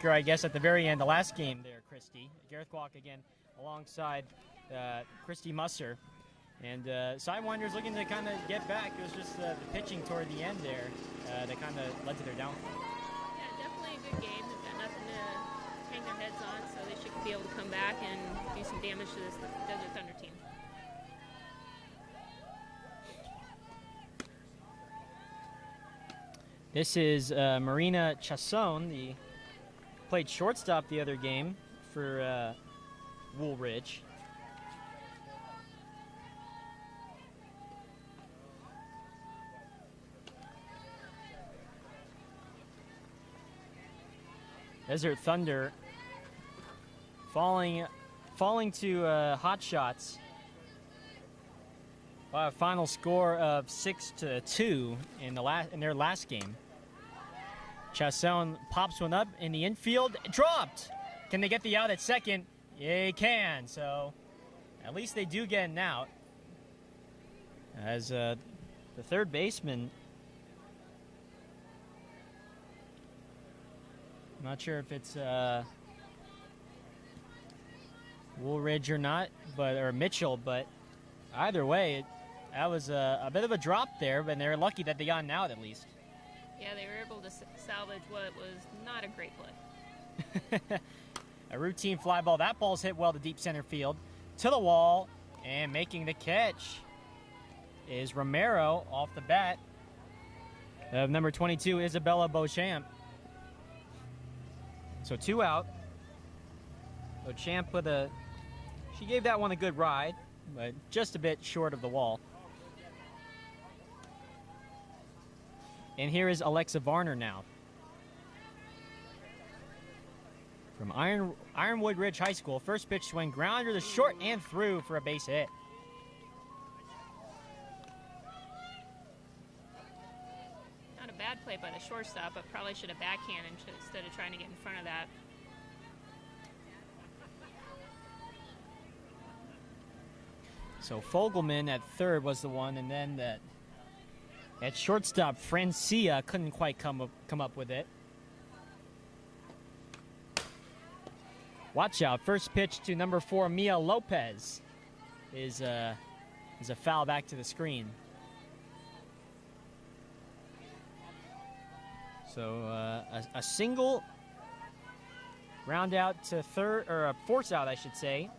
I guess, at the very end, the last game there, Christy. Gareth Kwok again alongside Christy Musser. And Sidewinders looking to kind of get back. It was just the pitching toward the end there that kind of led to their downfall. Yeah, definitely a good game. They've got nothing to hang their heads on, so they should be able to come back and do some damage to this Desert Thunder team. This is Marina Chasson, played shortstop the other game for Woolridge. Desert Thunder falling to hot shots. Final score of 6-2 in their last game. Chasson pops one up in the infield, dropped. Can they get the out at second? Yeah, they can. So at least they do get an out. As the third baseman, I'm not sure if it's Woolridge or not, or Mitchell, but either way, that was a bit of a drop there, but they're lucky that they got an out at least. Yeah, they were able to salvage what was not a great play. A routine fly ball. That ball's hit well to deep center field, to the wall, and making the catch is Romero off the bat of number 22, Isabella Beauchamp. So 2 out. Beauchamp she gave that one a good ride, but just a bit short of the wall. And here is Alexa Varner now. From Ironwood Ridge High School. First pitch swing, grounder to short and through for a base hit. Not a bad play by the shortstop, but probably should have backhanded instead of trying to get in front of that. So Fogelman at third was the one, and then at shortstop, Francia couldn't quite come up with it. Watch out. First pitch to number 4, Mia Lopez, is a foul back to the screen. So a single ground out to third, or a force out, I should say.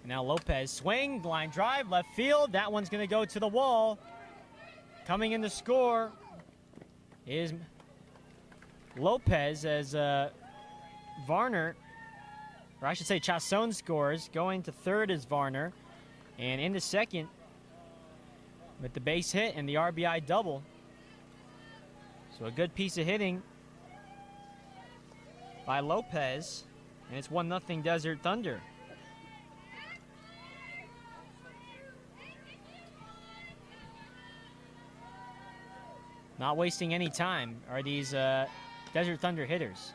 Now Lopez, swing, line drive, left field. That one's going to go to the wall. Coming in to score is Lopez as Varner, or I should say Chasson scores. Going to third is Varner. And into second with the base hit and the RBI double. So a good piece of hitting by Lopez. And it's 1-0 Desert Thunder. Not wasting any time are these Desert Thunder hitters.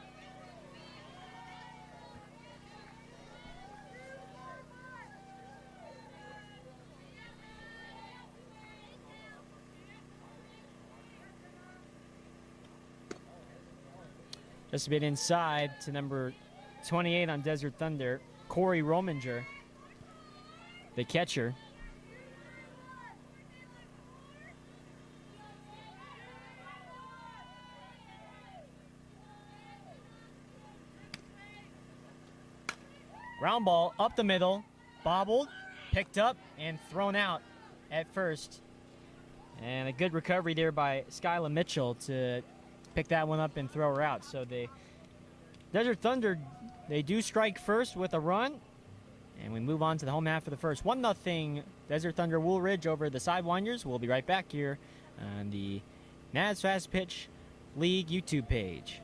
Just a bit inside to number 28 on Desert Thunder, Corey Rominger, the catcher. Ground ball up the middle, bobbled, picked up, and thrown out at first. And a good recovery there by Skyla Mitchell to pick that one up and throw her out. So the Desert Thunder, they do strike first with a run. And we move on to the home half of the first. 1-0 Desert Thunder Woolridge over the Sidewinders. We'll be right back here on the NAS Fast Pitch League YouTube page.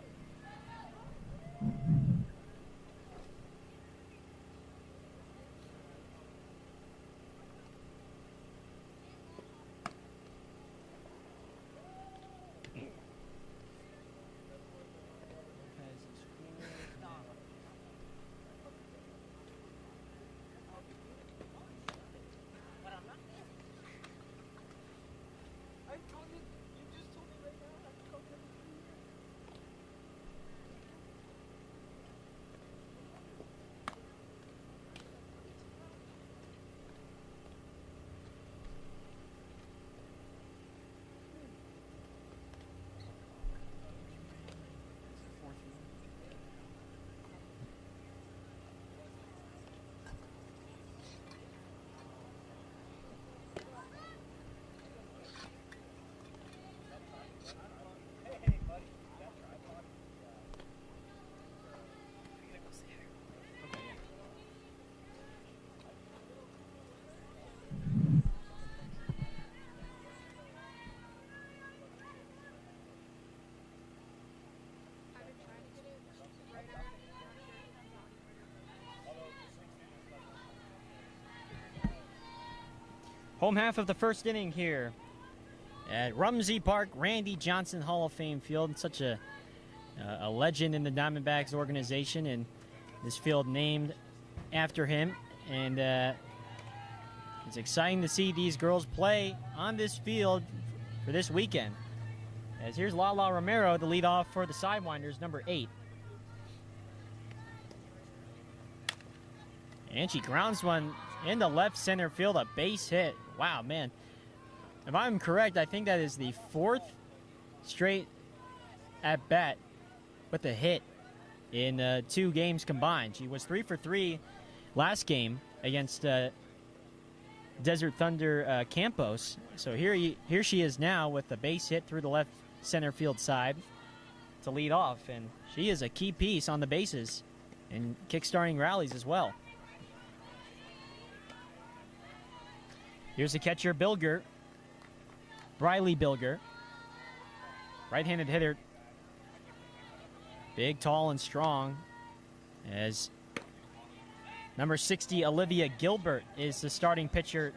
Home half of the first inning here at Rumsey Park, Randy Johnson Hall of Fame field. Such a legend in the Diamondbacks organization, and this field named after him. And it's exciting to see these girls play on this field for this weekend. As here's Lala Romero to lead off for the Sidewinders, number 8. And she grounds one in the left center field, a base hit. Wow, man. If I'm correct, I think that is the 4th straight at bat with a hit in 2 games combined. She was 3 for 3 last game against Desert Thunder Campos. So here she is now with a base hit through the left center field side to lead off. And she is a key piece on the bases and kickstarting rallies as well. Here's the catcher, Bilger. Briley Bilger. Right-handed hitter. Big, tall, and strong. As number 60, Olivia Gilbert, is the starting pitcher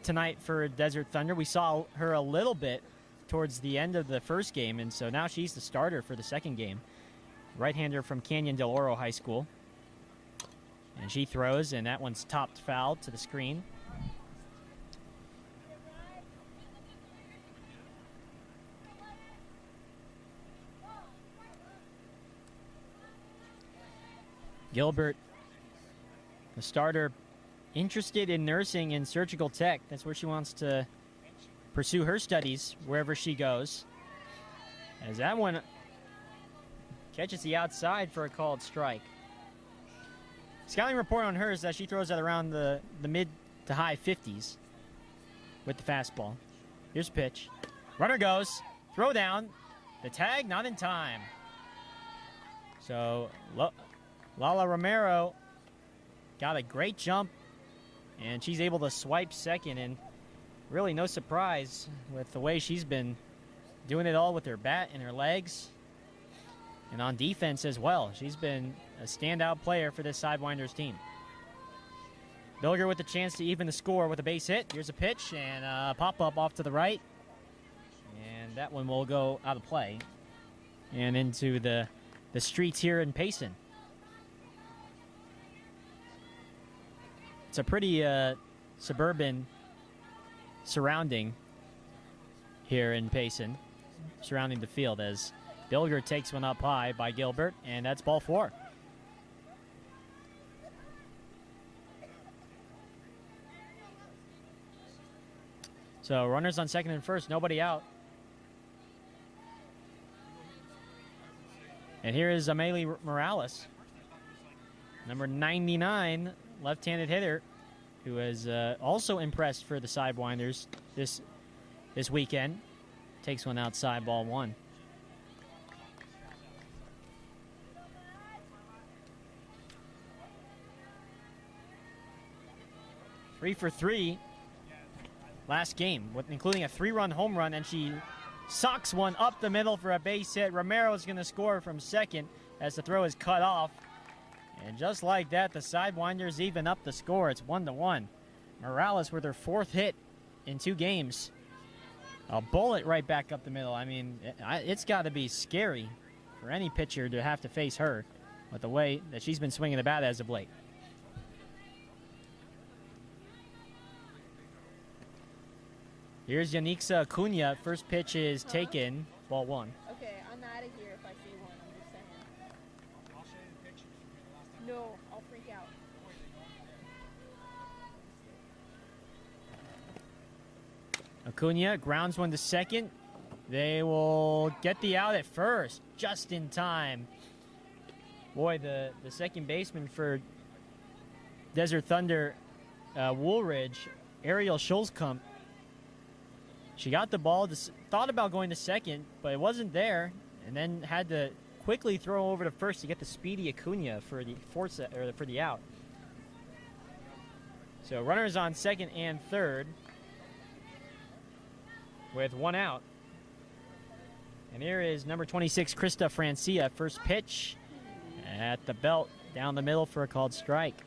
tonight for Desert Thunder. We saw her a little bit towards the end of the first game, and so now she's the starter for the second game. Right-hander from Canyon del Oro High School. And she throws, and that one's topped foul to the screen. Gilbert, the starter, interested in nursing and surgical tech. That's where she wants to pursue her studies wherever she goes. As that one catches the outside for a called strike. Scouting report on her is that she throws at around the mid to high 50s with the fastball. Here's a pitch. Runner goes. Throw down. The tag not in time. So Lala Romero got a great jump, and she's able to swipe second, and really no surprise with the way she's been doing it all with her bat and her legs, and on defense as well. She's been a standout player for this Sidewinders team. Bilger with the chance to even the score with a base hit. Here's a pitch, and a pop-up off to the right, and that one will go out of play and into the streets here in Payson. It's a pretty suburban surrounding here in Payson, surrounding the field, as Bilger takes one up high by Gilbert, and that's ball 4. So runners on second and first, nobody out. And here is Amelie Morales, number 99, left-handed hitter, who has also impressed for the Sidewinders this weekend. Takes one outside, ball 1. Three for 3 last game, including a 3-run home run, and she socks one up the middle for a base hit. Romero is going to score from second as the throw is cut off. And just like that, the Sidewinders even up the score. It's 1-1. Morales with her 4th hit in 2 games. A bullet right back up the middle. I mean, it's got to be scary for any pitcher to have to face her with the way that she's been swinging the bat as of late. Here's Yanixa Acuna. First pitch is taken. Ball 1. Okay, I'm out of here if I see one. I'm just saying. I'll show you the pictures from the last time. No, I'll freak out. Acuna grounds one to second. They will get the out at first, just in time. Boy, the second baseman for Desert Thunder, Woolridge, Ariel Schulzkamp, she got the ball, thought about going to second, but it wasn't there, and then had to quickly throw over to first to get the speedy Acuna for the out. So runners on second and third with 1 out. And here is number 26, Krista Francia. First pitch at the belt, down the middle for a called strike.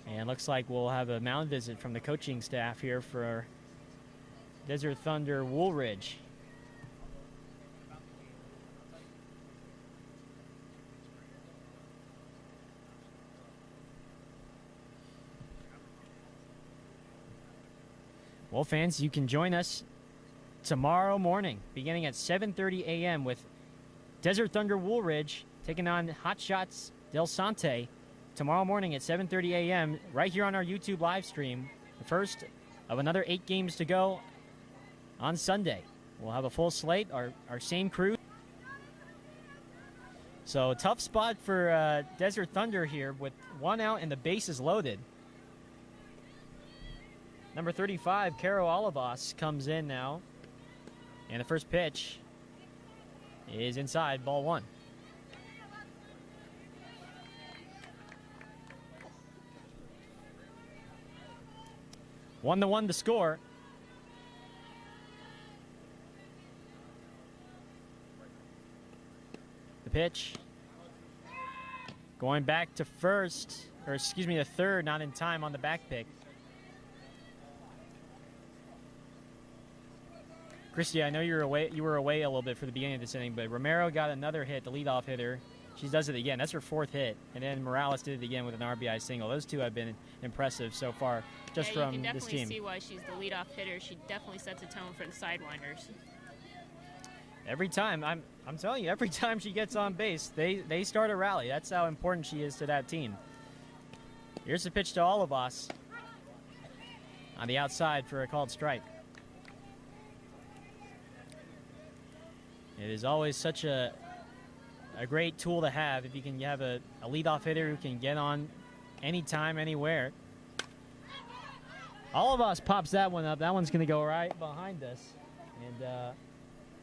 And looks like we'll have a mound visit from the coaching staff here for Desert Thunder Woolridge. Well, fans, you can join us tomorrow morning, beginning at 7:30 a.m. with Desert Thunder Woolridge taking on Hot Shots Del Sante tomorrow morning at 7:30 a.m. right here on our YouTube live stream. The first of another 8 games to go on Sunday. We'll have a full slate, our same crew. So tough spot for Desert Thunder here with 1 out and the bases loaded. Number 35, Caro Olivas, comes in now. And the first pitch is inside, ball 1. One to one to score. The pitch. Going back to first, or excuse me, the third, not in time on the back pick. Christy, I know you were away a little bit for the beginning of this inning, but Romero got another hit, the leadoff hitter. She does it again. That's her 4th hit. And then Morales did it again with an RBI single. Those two have been impressive so far just from this team. You can definitely see why she's the leadoff hitter. She definitely sets a tone for the Sidewinders. Every time, I'm telling you, every time she gets on base, they start a rally. That's how important she is to that team. Here's the pitch to Olivas on the outside for a called strike. It is always such a great tool to have if you can have a leadoff hitter who can get on anytime, anywhere. Olivas pops that one up. That one's going to go right behind us. And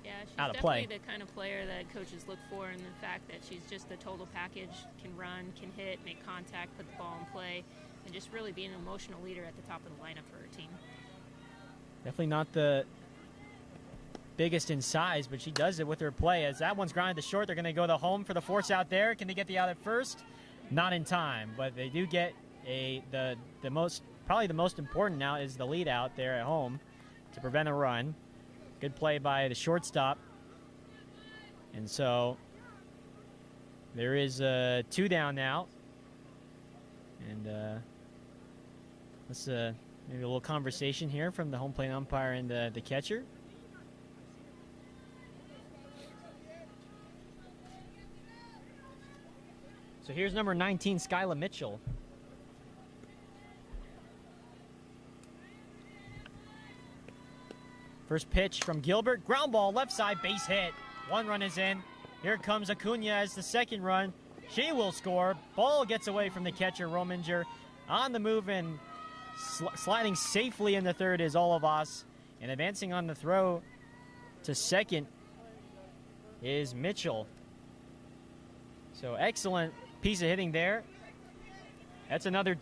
yeah, she's out of definitely play. The kind of player that coaches look for, in the fact that she's just the total package, can run, can hit, make contact, put the ball in play, and just really be an emotional leader at the top of the lineup for her team. Definitely not the biggest in size, but she does it with her play. As that one's grounded to short, they're going to go to home for the force out there. Can they get the out at first? Not in time, but they do get probably the most important now is the lead out there at home to prevent a run. Good play by the shortstop. And so there is 2 down now. And let's maybe a little conversation here from the home plate umpire and the catcher. So here's number 19, Skyla Mitchell. First pitch from Gilbert. Ground ball, left side, base hit. 1 run is in. Here comes Acuna as the second run. She will score. Ball gets away from the catcher, Rominger. On the move and sliding safely in the third is Olivas. And advancing on the throw to second is Mitchell. So excellent piece of hitting there. That's another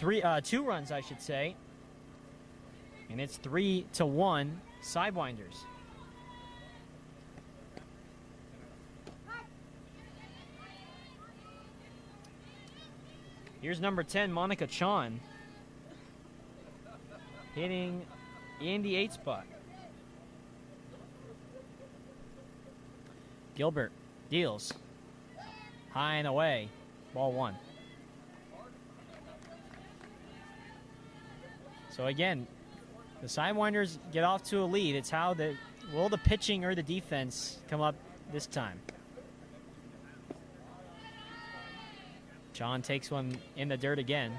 2 runs, I should say. And it's 3-1 Sidewinders. Here's number 10, Monica Chon, hitting in the 8 spot. Gilbert deals. High and away. Ball 1. So again, the Sidewinders get off to a lead. It's how will the pitching or the defense come up this time? John takes one in the dirt again.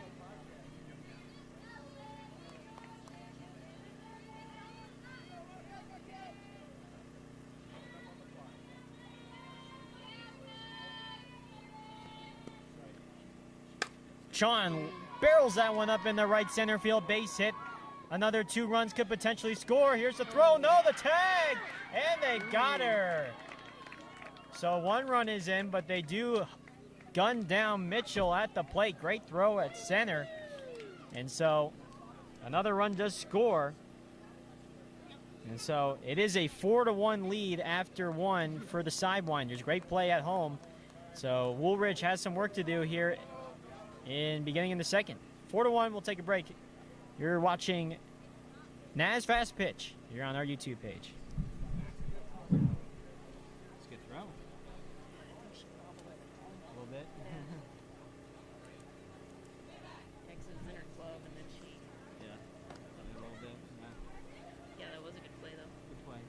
Sean barrels that one up in the right center field, base hit. Another 2 runs could potentially score. Here's the throw. No, the tag. And they got her. So 1 run is in, but they do gun down Mitchell at the plate. Great throw at center. And so another run does score. And so it is a 4-1 lead after 1 for the Sidewinders. Great play at home. So Woolridge has some work to do here beginning in the second. 4-1, we'll take a break. You're watching Naz Fast Pitch here on our YouTube page. It's a good throw. A little bit. Texas in her club, and then she. Yeah. A little bit. Yeah, that was a good play, though. Good play.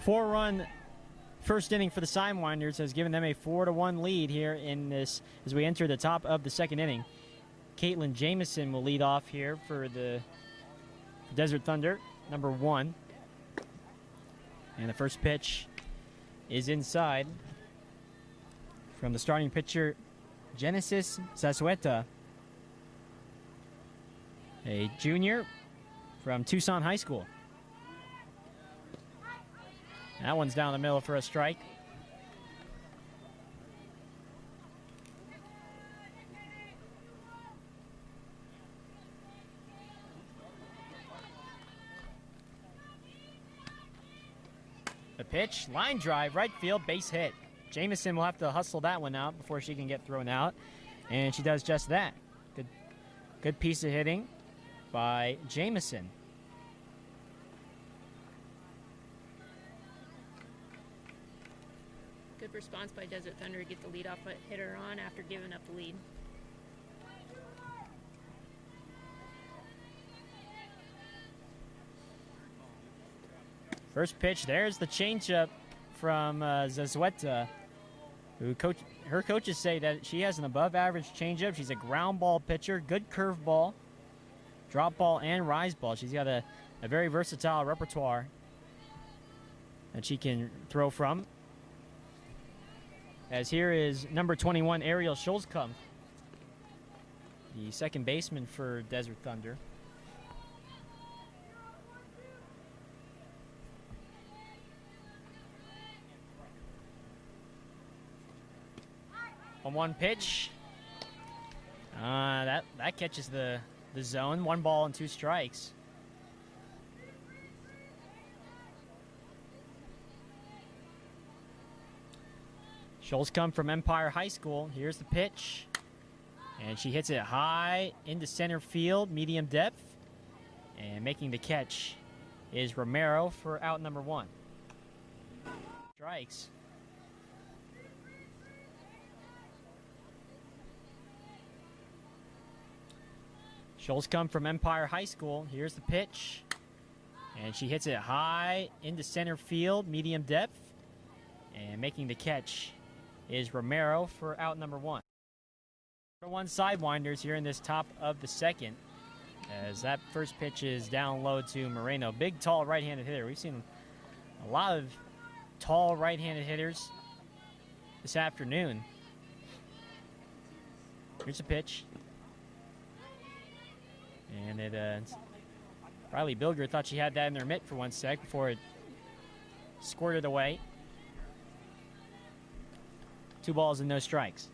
Four-run first inning for the Sidewinders has given them a 4-1 lead here in this as we enter the top of the second inning. Caitlin Jamison will lead off here for the Desert Thunder, number 1. And the first pitch is inside from the starting pitcher, Genesis Sasueta, a junior from Tucson High School. That one's down the middle for a strike. The pitch, line drive, right field, base hit. Jamison will have to hustle that one out before she can get thrown out, and she does just that. Good piece of hitting by Jamison. Good response by Desert Thunder to get the leadoff hitter on after giving up the lead. First pitch, there's the changeup from Zazueta, who her coaches say that she has an above-average changeup. She's a ground ball pitcher, good curve ball, drop ball, and rise ball. She's got a very versatile repertoire that she can throw from. As here is number 21, Ariel Schulzkamp, the second baseman for Desert Thunder. On one pitch, that catches the zone. 1 ball and 2 strikes. Schulzkamp from Empire High School. Here's the pitch, and she hits it high into center field, medium depth, and making the catch is Romero for out number 1. Strikes. Schulzkamp from Empire High School. Here's the pitch, and she hits it high into center field, medium depth, and making the catch is Romero for out number 1. Number 1 Sidewinders here in this top of the second, as that first pitch is down low to Moreno. Big, tall right-handed hitter. We've seen a lot of tall right-handed hitters this afternoon. Here's a pitch. And Riley Bilger thought she had that in her mitt for 1 sec before it squirted away. 2 balls and no strikes.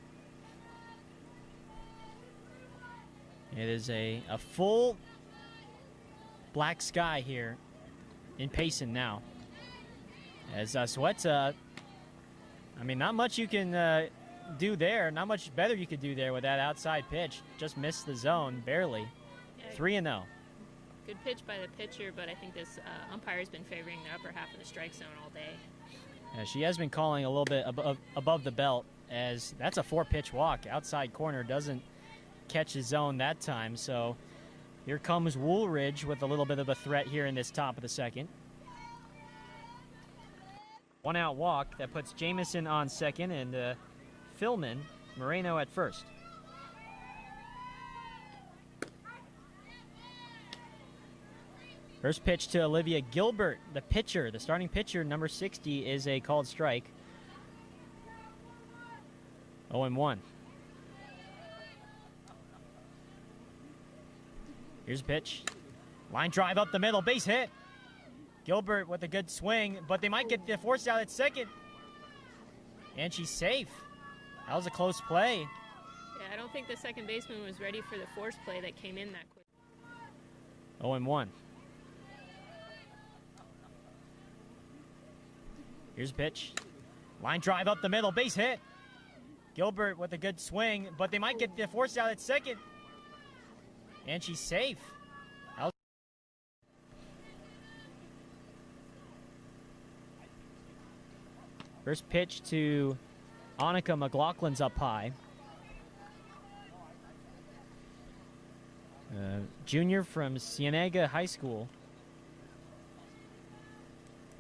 It is a full black sky here in Payson now. As Sweta, I mean, not much you can do there. Not much better you could do there with that outside pitch. Just missed the zone, barely. Yeah, 3-0. Good pitch by the pitcher, but I think this umpire has been favoring the upper half of the strike zone all day. She has been calling a little bit above the belt, as that's a 4-pitch walk. Outside corner doesn't catch the zone that time. So here comes Woolridge with a little bit of a threat here in this top of the second. 1-out walk that puts Jamison on second and Philman, Moreno at first. First pitch to Olivia Gilbert, the pitcher, the starting pitcher, number 60, is a called strike. 0-1. Here's a pitch. Line drive up the middle, base hit. Gilbert with a good swing, but they might get the force out at second. And she's safe. That was a close play. Yeah, I don't think the second baseman was ready for the force play that came in that quick. 0-1. Here's a pitch. Line drive up the middle, base hit. Gilbert with a good swing, but they might get the force out at second. And she's safe. First pitch to Annika McLaughlin's up high. Junior from Cienega High School.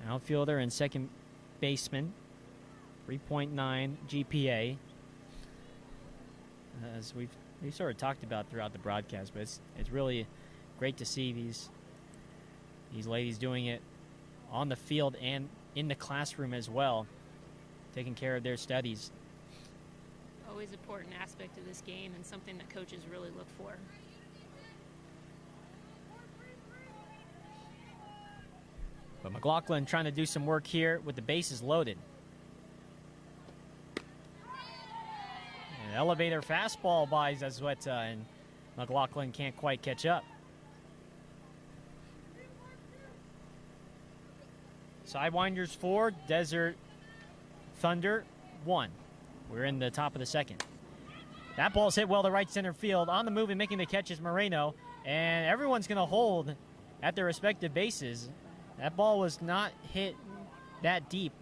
Outfielder and second baseman. 3.9 GPA. As we've sort of talked about throughout the broadcast, but it's really great to see these ladies doing it on the field and in the classroom as well, taking care of their studies. Always an important aspect of this game and something that coaches really look for. But McLaughlin trying to do some work here with the bases loaded. An elevator fastball by Zazueta, and McLaughlin can't quite catch up. Sidewinders 4, Desert Thunder 1. We're in the top of the second. That ball's hit well to right center field. On the move and making the catch is Moreno, and everyone's going to hold at their respective bases. That ball was not hit that deep.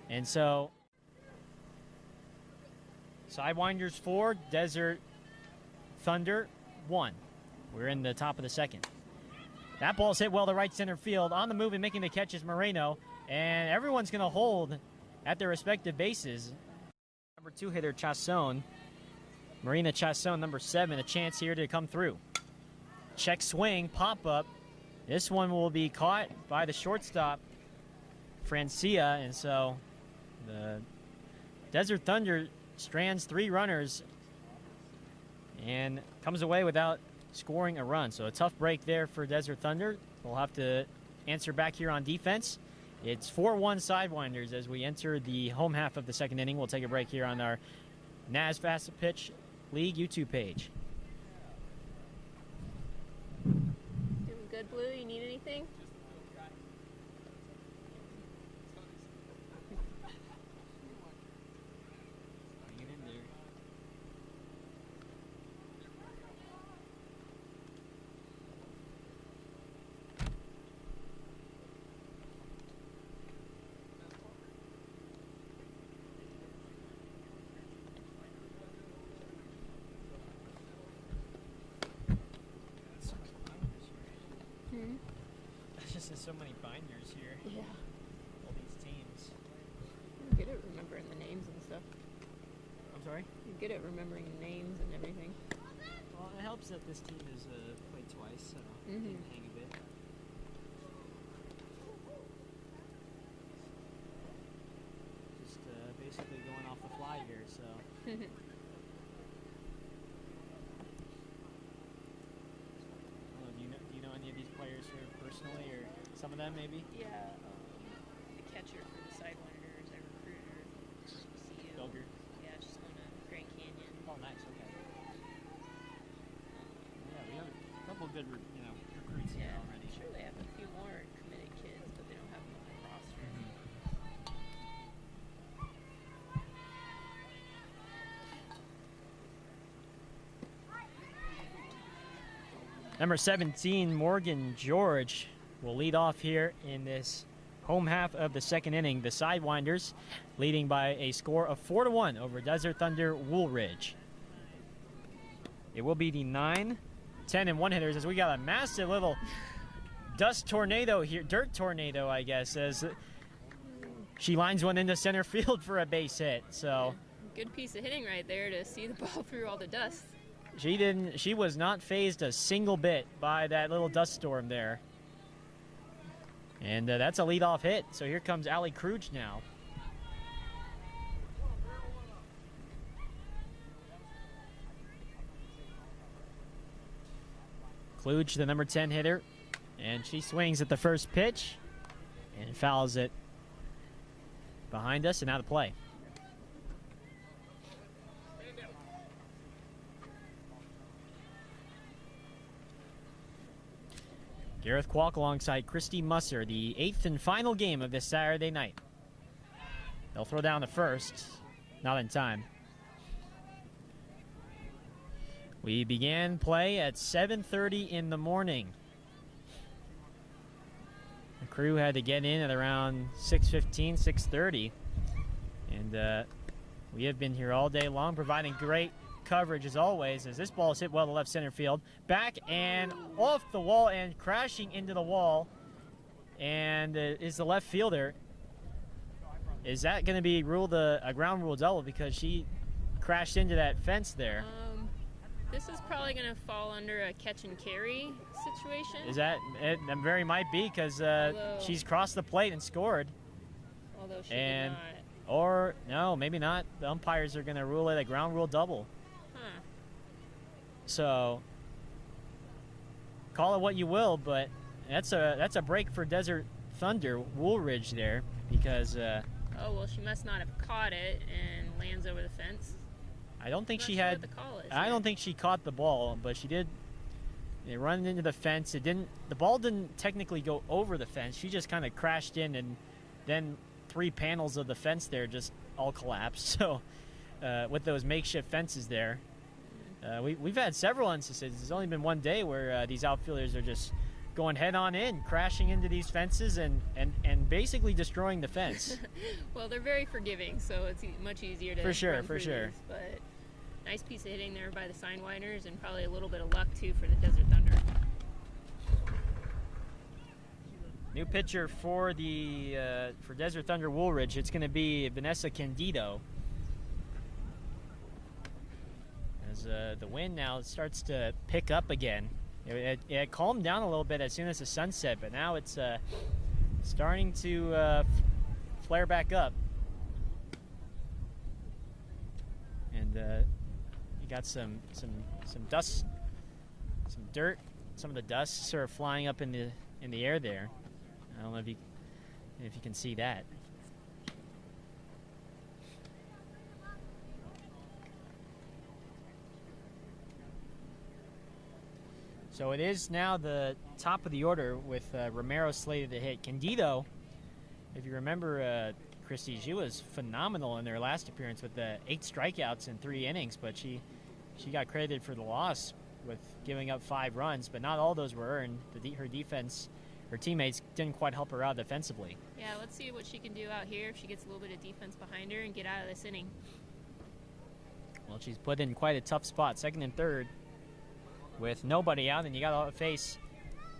And so, Sidewinders 4, Desert Thunder 1. We're in the top of the second. That ball's hit well to right center field. On the move and making the catch is Moreno, and everyone's going to hold at their respective bases. Number 2 hitter, Chasson. Marina Chasson, number 7, a chance here to come through. Check swing, pop up. This one will be caught by the shortstop, Francia, and so the Desert Thunder strands 3 runners and comes away without scoring a run. So a tough break there for Desert Thunder. We'll have to answer back here on defense. It's 4-1 Sidewinders as we enter the home half of the second inning. We'll take a break here on our NAS Fast Pitch League YouTube page. Doing good, Blue? You need anything? There's so many binders here. Yeah. All these teams. You're good at remembering the names and stuff. I'm sorry? You're good at remembering the names and everything. Well, it helps that this team has played twice, so they can hang a bit. Just basically going off the fly here, so. Do you know any of these players here personally, or some of them maybe? Yeah, the catcher for the Sidewinders, I recruited her. CU. Bilger. Yeah, she's going to Grand Canyon. Oh, nice. Okay. Yeah, we have a couple of good, recruits here already. I'm sure they have a few more committed kids, but they don't have them on the roster. Number 17, Morgan George, will lead off here in this home half of the second inning. The Sidewinders leading by a score of 4-1 over Desert Thunder Woolridge. It will be the 9, 10, and 1 hitters as we got a massive little dust tornado here, dirt tornado, I guess, as she lines one into center field for a base hit. So good piece of hitting right there to see the ball through all the dust. She was not fazed a single bit by that little dust storm there. And that's a leadoff hit. So here comes Allie Kruge now. Kluge, the number 10 hitter, and she swings at the first pitch and fouls it behind us and out of play. Gareth Kwok alongside Christy Musser, the 8th and final game of this Saturday night. They'll throw down the first, not in time. We began play at 7:30 in the morning. The crew had to get in at around 6:15, 6:30. And we have been here all day long providing great coverage as always, as this ball is hit well to left center field. Back and off the wall and crashing into the wall. And is the left fielder. Is that going to be ruled a ground rule double because she crashed into that fence there? This is probably going to fall under a catch and carry situation. Is that it? Very might be because she's crossed the plate and scored. Although she did not. Or no, maybe not. The umpires are going to rule it a ground rule double. Huh. So call it what you will, but that's a break for Desert Thunder Woolridge there because. Oh well, she must not have caught it and lands over the fence. I don't think she sure had. What the call is, I don't think she caught the ball, but she did. They run into the fence. It didn't. The ball didn't technically go over the fence. She just kind of crashed in, and then 3 panels of the fence there just all collapsed. So, with those makeshift fences there, we've had several instances. There's only been one day where these outfielders are just going head on in, crashing into these fences and basically destroying the fence. Well, they're very forgiving, so it's much easier to for sure. These, but nice piece of hitting there by the Sidewinders and probably a little bit of luck too for the Desert Thunder. New pitcher for the for Desert Thunder Woolridge. It's going to be Vanessa Candido. As the wind now starts to pick up again. It calmed down a little bit as soon as the sun set, but now it's starting to flare back up. And you got some dust, some dirt, some of the dust sort of flying up in the air there. I don't know if you can see that. So it is now the top of the order with Romero slated to hit. Candido, if you remember, Christy, she was phenomenal in their last appearance with 8 strikeouts in 3 innings, but she got credited for the loss with giving up 5 runs, but not all those were earned. Her defense, her teammates didn't quite help her out defensively. Yeah, let's see what she can do out here if she gets a little bit of defense behind her and get out of this inning. Well, she's put in quite a tough spot, second and third, with nobody out, and you got to face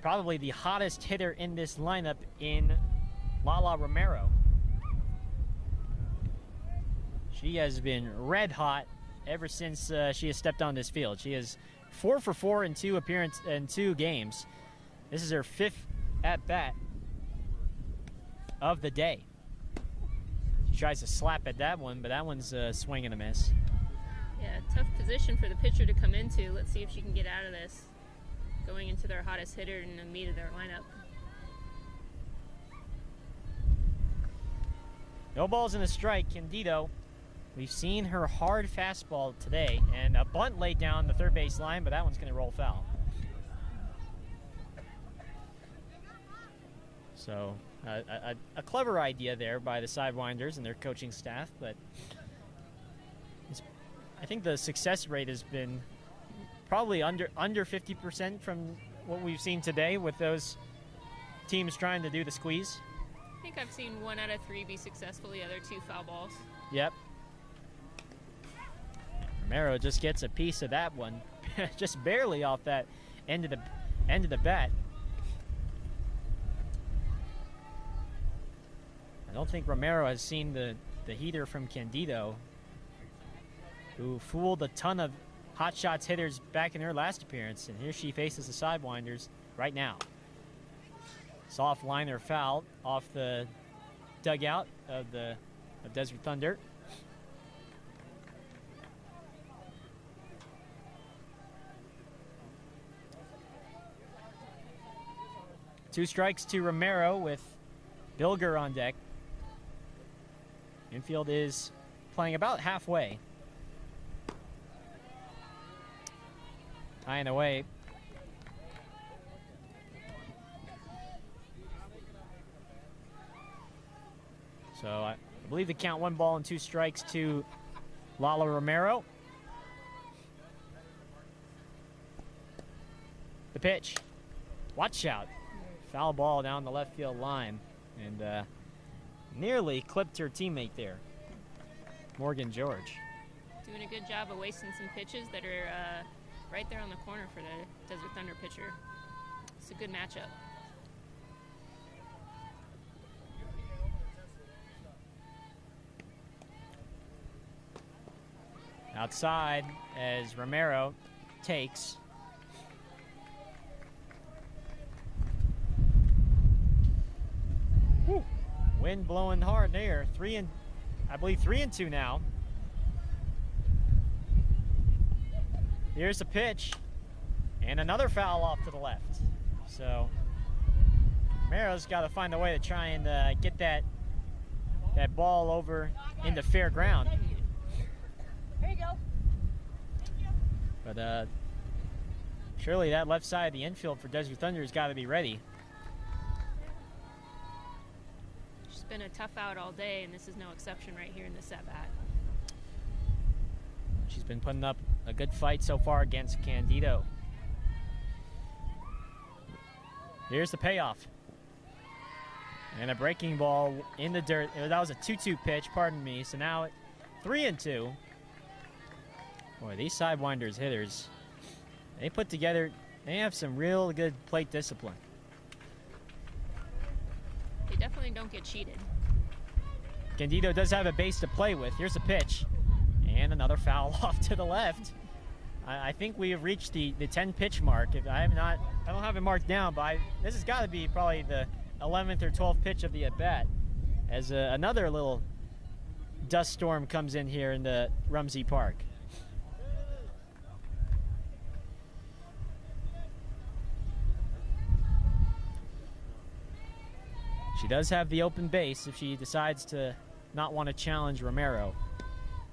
probably the hottest hitter in this lineup in Lala Romero. She has been red hot ever since she has stepped on this field. She is 4 for 4 in 2 appearances in 2 games. This is her 5th at bat of the day. She tries to slap at that one, but that one's a swing and a miss. Yeah, tough position for the pitcher to come into. Let's see if she can get out of this. Going into their hottest hitter in the meat of their lineup. No balls in a strike, Candido. We've seen her hard fastball today, and a bunt laid down the third base line, but that one's going to roll foul. So a clever idea there by the Sidewinders and their coaching staff, but I think the success rate has been probably under 50% from what we've seen today with those teams trying to do the squeeze? I think I've seen 1 out of 3 be successful, the other 2 foul balls. Yep. Romero just gets a piece of that one, just barely off that end of the bat. I don't think Romero has seen the heater from Candido, who fooled a ton of hot shots hitters back in her last appearance, and here she faces the Sidewinders right now. Soft liner foul off the dugout of Desert Thunder. Two strikes to Romero with Bilger on deck. Infield is playing about halfway. Tying away. So I believe the count 1 ball and 2 strikes to Lala Romero. The pitch. Watch out. Foul ball down the left field line. And nearly clipped her teammate there, Morgan George. Doing a good job of wasting some pitches that are right there on the corner for the Desert Thunder pitcher. It's a good matchup. Outside as Romero takes. Woo. Wind blowing hard there. I believe 3-2 now. Here's a pitch. And another foul off to the left. So Romero's got to find a way to try and get that ball over into fair ground. Here you go. But surely that left side of the infield for Desert Thunder has got to be ready. She's been a tough out all day, and this is no exception right here in this at-bat. She's been putting up a good fight so far against Candido. Here's the payoff. And a breaking ball in the dirt. That was a 2-2 pitch, pardon me. So now 3-2. Boy, these Sidewinders hitters, they have some real good plate discipline. They definitely don't get cheated. Candido does have a base to play with. Here's a pitch. And another foul off to the left. I think we have reached the 10-pitch mark. I don't have it marked down, but this has got to be probably the 11th or 12th pitch of the at-bat, as another little dust storm comes in here in the Rumsey Park. She does have the open base if she decides to not want to challenge Romero.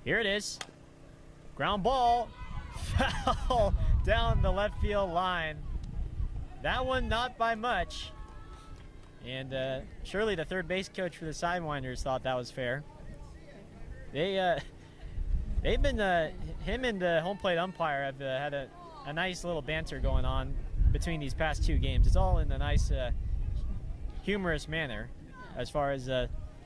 Here it is. Ground ball. Foul down the left field line. That one not by much. And surely the third base coach for the Sidewinders thought that was fair. They've been, him and the home plate umpire have had a nice little banter going on between these past 2 games. It's all in a nice, humorous manner as far as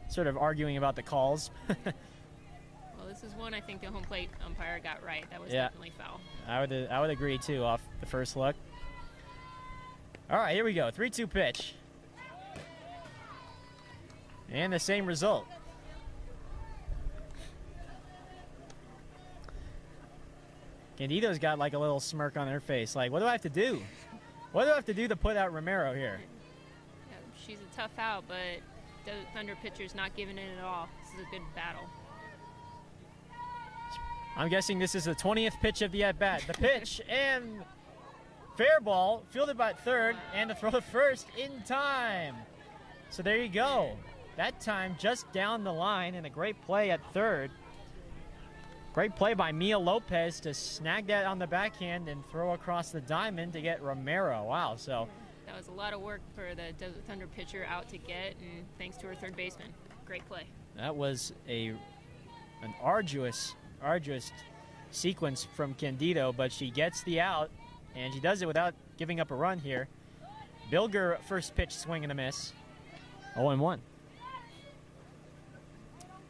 sort of arguing about the calls. Well, this is one I think the home plate umpire got right. That was definitely foul. I would agree too off the first look. All right, here we go. 3-2 pitch. And the same result. Candido's got like a little smirk on her face. Like, what do I have to do? What do I have to do to put out Romero here? Yeah, she's a tough out, but the Thunder pitcher's not giving in at all. This is a good battle. I'm guessing this is the 20th pitch of the at-bat. The pitch and fair ball, fielded by third, and to throw to first in time. So there you go. That time just down the line, and a great play at third. Great play by Mia Lopez to snag that on the backhand and throw across the diamond to get Romero. Wow, so that was a lot of work for the Desert Thunder pitcher out to get, and thanks to her third baseman. Great play. That was an arduous sequence from Candido, but she gets the out and she does it without giving up a run here. Bilger, first pitch, swing and a miss. 0-1.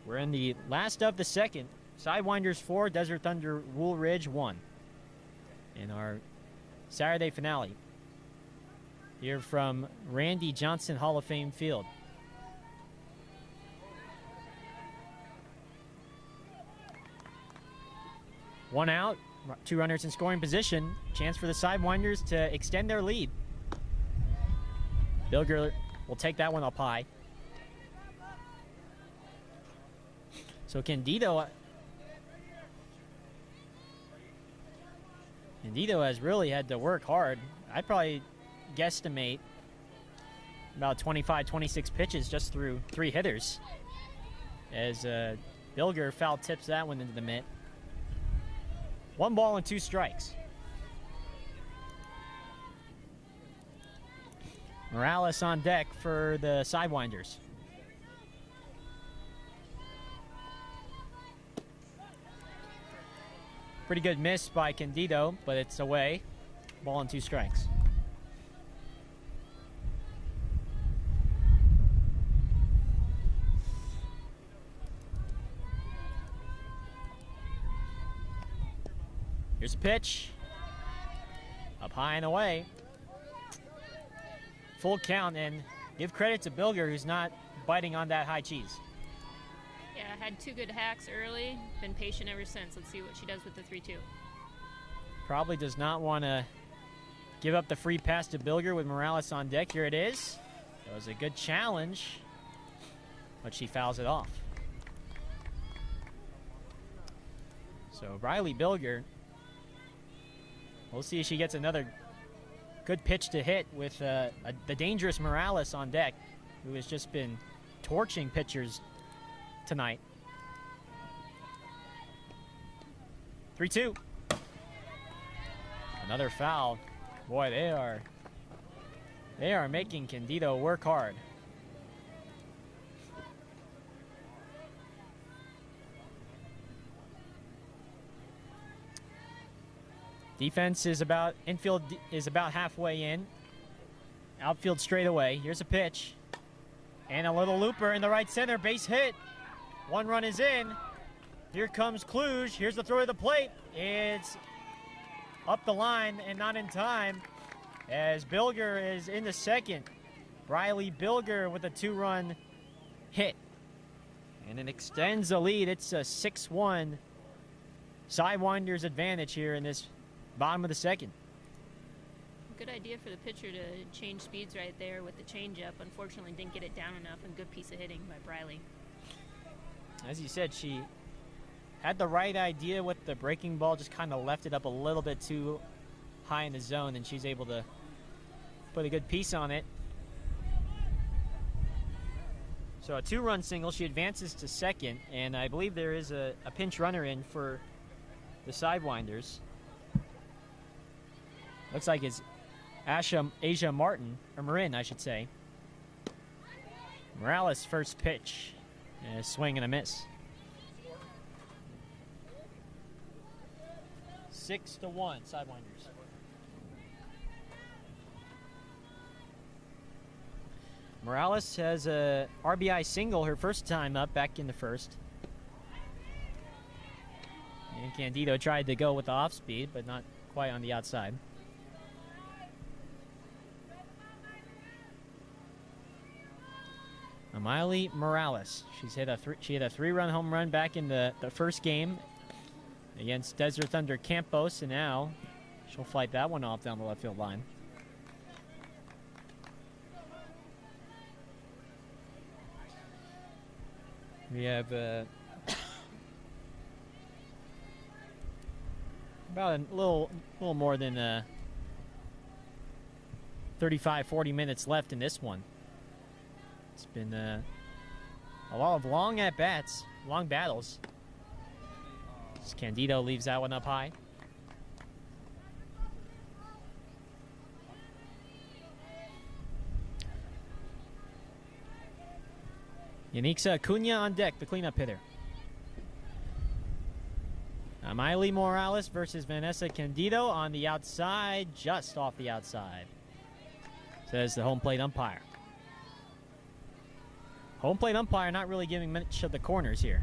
We're in the last of the second. Sidewinders 4, Desert Thunder Woolridge 1. In our Saturday finale. Here from Randy Johnson Hall of Fame Field. One out, 2 runners in scoring position. Chance for the Sidewinders to extend their lead. Bilger will take that one up high. So Candido has really had to work hard. I'd probably guesstimate about 25, 26 pitches just through 3 hitters. As Bilger foul tips that one into the mitt. 1 ball and 2 strikes. Morales on deck for the Sidewinders. Pretty good miss by Candido, but it's away. Ball and 2 strikes. Here's a pitch. Up high and away. Full count, and give credit to Bilger, who's not biting on that high cheese. Yeah, had 2 good hacks early. Been patient ever since. Let's see what she does with the 3-2. Probably does not want to give up the free pass to Bilger with Morales on deck. Here it is. It was a good challenge, but she fouls it off. So Riley Bilger, we'll see if she gets another good pitch to hit with the dangerous Morales on deck, who has just been torching pitchers tonight. 3-2. Another foul. Boy, they are making Candido work hard. Defense is about, infield is about halfway in. Outfield straight away. Here's a pitch. And a little looper in the right center. Base hit. 1 run is in. Here comes Kluge. Here's the throw to the plate. It's up the line and not in time as Bilger is in the second. Riley Bilger with a 2-run hit. And it extends the lead. It's a 6-1 Sidewinders advantage here in this bottom of the second. Good idea for the pitcher to change speeds right there with the changeup. Unfortunately, didn't get it down enough, and good piece of hitting by Briley. As you said, she had the right idea with the breaking ball, just kind of left it up a little bit too high in the zone, and she's able to put a good piece on it. So a 2-run single. She advances to second, and I believe there is a pinch runner in for the Sidewinders. Looks like it's Asia Martin, or Marin, I should say. Morales' first pitch. A swing and a miss. 6-1, Sidewinders. Morales has a RBI single her first time up back in the first. And Candido tried to go with the off speed, but not quite on the outside. Miley Morales. She hit a 3-run home run back in the first game against Desert Thunder Campos, and now she'll fight that one off down the left field line. We have about a little more than 35, 40 minutes left in this one. It's been a lot of long at-bats, long battles. As Candido leaves that one up high. Yanixa Acuna on deck, the cleanup hitter. Miley Morales versus Vanessa Candido on the outside, just off the outside, says the home plate umpire. Home plate umpire not really giving much of the corners here.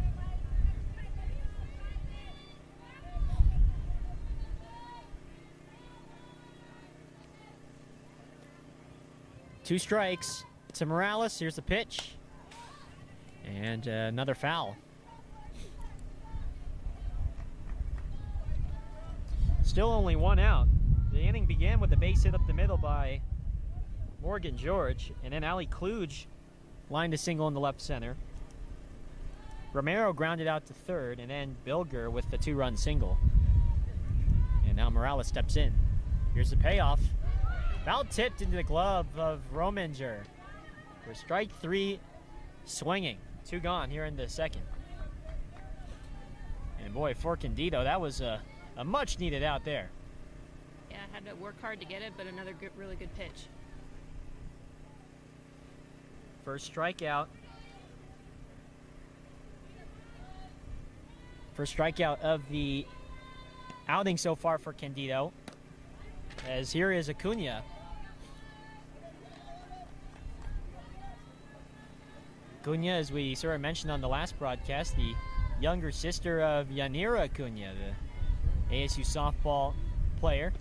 Two strikes to Morales. Here's the pitch. And another foul. Still only one out. The inning began with a base hit up the middle by Morgan George. And then Ali Kluge lined a single in the left center. Romero grounded out to third. And then Bilger with the two-run single. And now Morales steps in. Here's the payoff. Foul tipped into the glove of Rominger for strike three, swinging. Two gone here in the second. And boy, for Candido, that was a much needed out there. Yeah, had to work hard to get it, but another good, really good pitch. First strikeout. First strikeout of the outing so far for Candido. As here is Acuna. Acuna, as we sort of mentioned on the last broadcast, the younger sister of Yanira Acuna, the ASU softball player.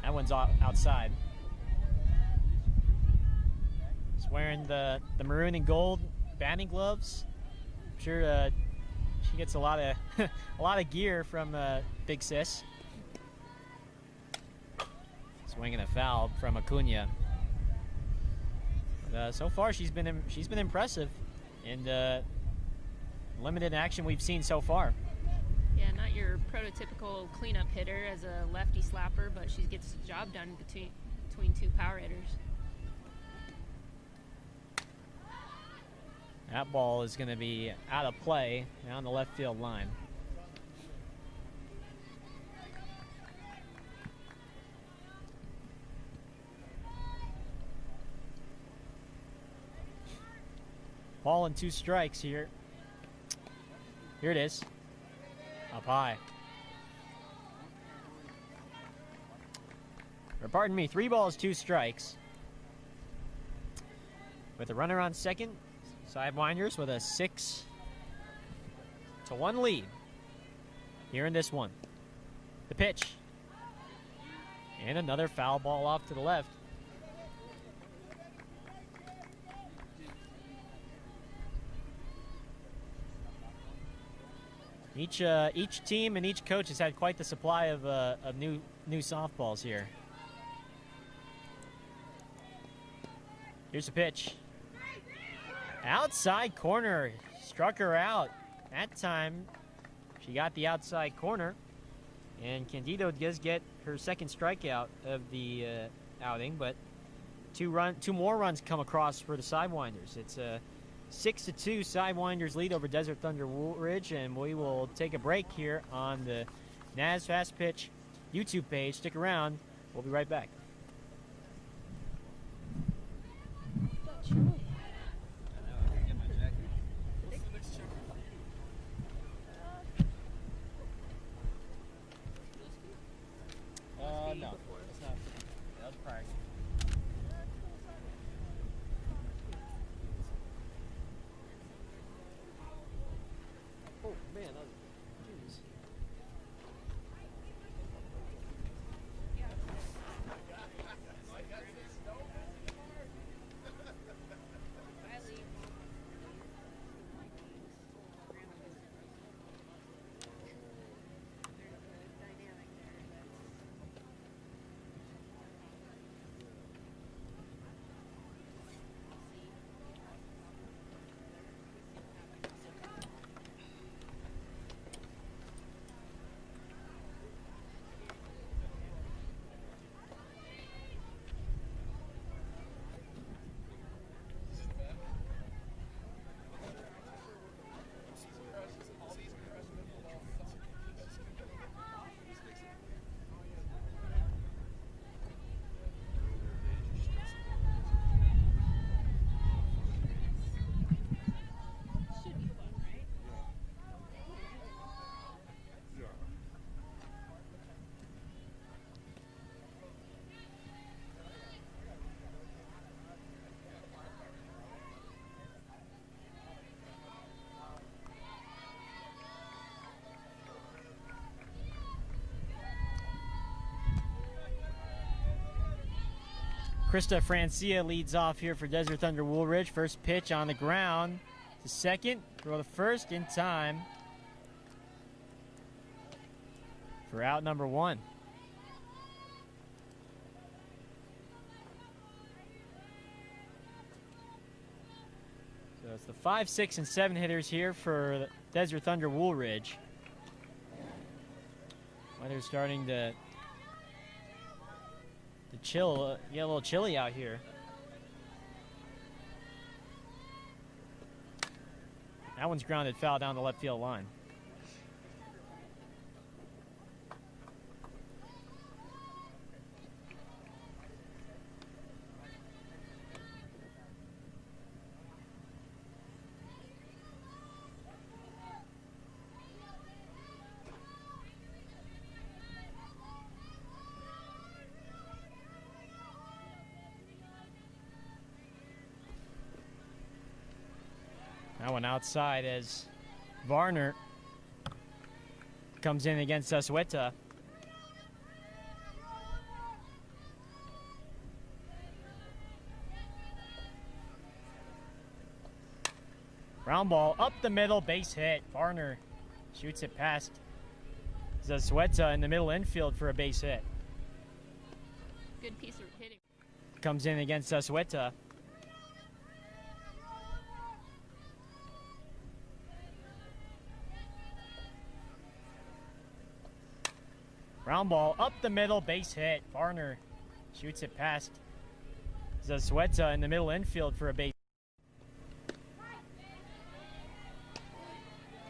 That one's outside. She's wearing the maroon and gold batting gloves. I'm sure she gets a lot of a lot of gear from Big Sis. Swinging a foul from Acuna. So far, she's been impressive in the limited action we've seen so far. Yeah, not your prototypical cleanup hitter as a lefty slapper, but she gets the job done between two power hitters. That ball is going to be out of play down the left field line. Ball and two strikes here. Here it is. Up high. Or pardon me, 3 balls, 2 strikes. With a runner on second, Sidewinders with a 6-1 lead. Here in this one. The pitch. And another foul ball off to the left. Each team and each coach has had quite the supply of new softballs here. Here's the pitch. Outside corner, struck her out. That time, she got the outside corner, and Candido does get her second strikeout of the outing. But two more runs come across for the Sidewinders. It's a 6-2 Sidewinders lead over Desert Thunder Woolridge, and we will take a break here on the Naz Fast Pitch YouTube page. Stick around. We'll be right back. No, it's not. That was practice. Oh man, that was, jeez. Krista Francia leads off here for Desert Thunder Woolridge. First pitch on the ground to second. Throw to first in time for out number 1. So it's the 5, 6, and 7 hitters here for Desert Thunder Woolridge. Weather's starting to chill, get a little chilly out here. That one's grounded foul down the left field line. That one outside as Varner comes in against Asueta. Ground ball up the middle, base hit. Varner shoots it past Asueta in the middle infield for a base hit. Good piece of hitting. Comes in against Asueta. Ground ball up the middle, base hit. Varner shoots it past Asueta in the middle infield for a base.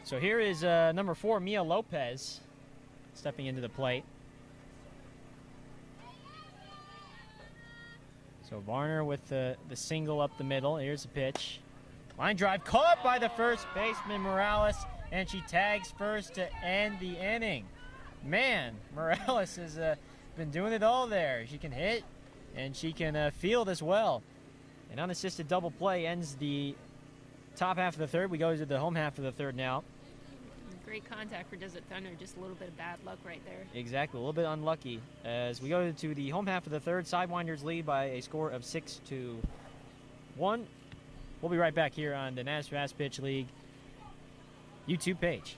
So here is number 4, Mia Lopez, stepping into the plate. So Varner with the single up the middle. Here's the pitch. Line drive caught by the first baseman Morales, and she tags first to end the inning. Man, Morales has been doing it all there. She can hit, and she can field as well. An unassisted double play ends the top half of the third. We go to the home half of the third now. Great contact for Desert Thunder, just a little bit of bad luck right there. Exactly, a little bit unlucky. As we go to the home half of the third, Sidewinders lead by a score of 6-1. We'll be right back here on the NAS Fast Pitch League YouTube page.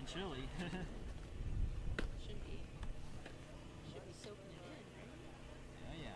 Chilly. Should be soaking it in, right? Oh, yeah.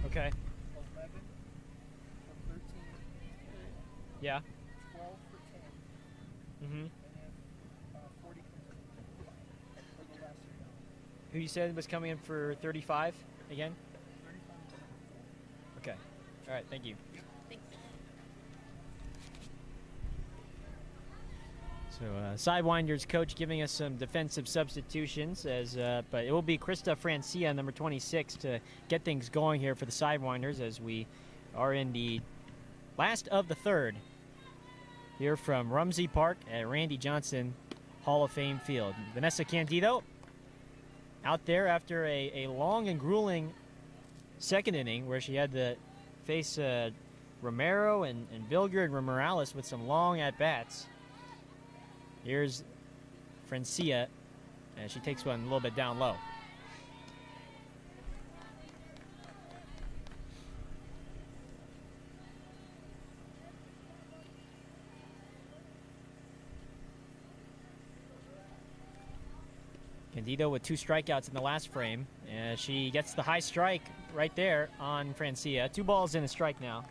Okay. 11 for 13. Yeah. 12 for 10. Mm-hmm. And then 40 for the last 3 Who you said was coming in for 35 again? 35. Okay. All right, thank you. Thanks. So Sidewinders coach giving us some defensive substitutions, but it will be Krista Francia, number 26, to get things going here for the Sidewinders as we are in the last of the third here from Rumsey Park at Randy Johnson Hall of Fame Field. Vanessa Candido out there after a long and grueling second inning where she had to face Romero and Vilger and Morales with some long at-bats. Here's Francia, and she takes one a little bit down low. Candido with 2 strikeouts in the last frame. She gets the high strike right there on Francia. 2 balls and a strike now.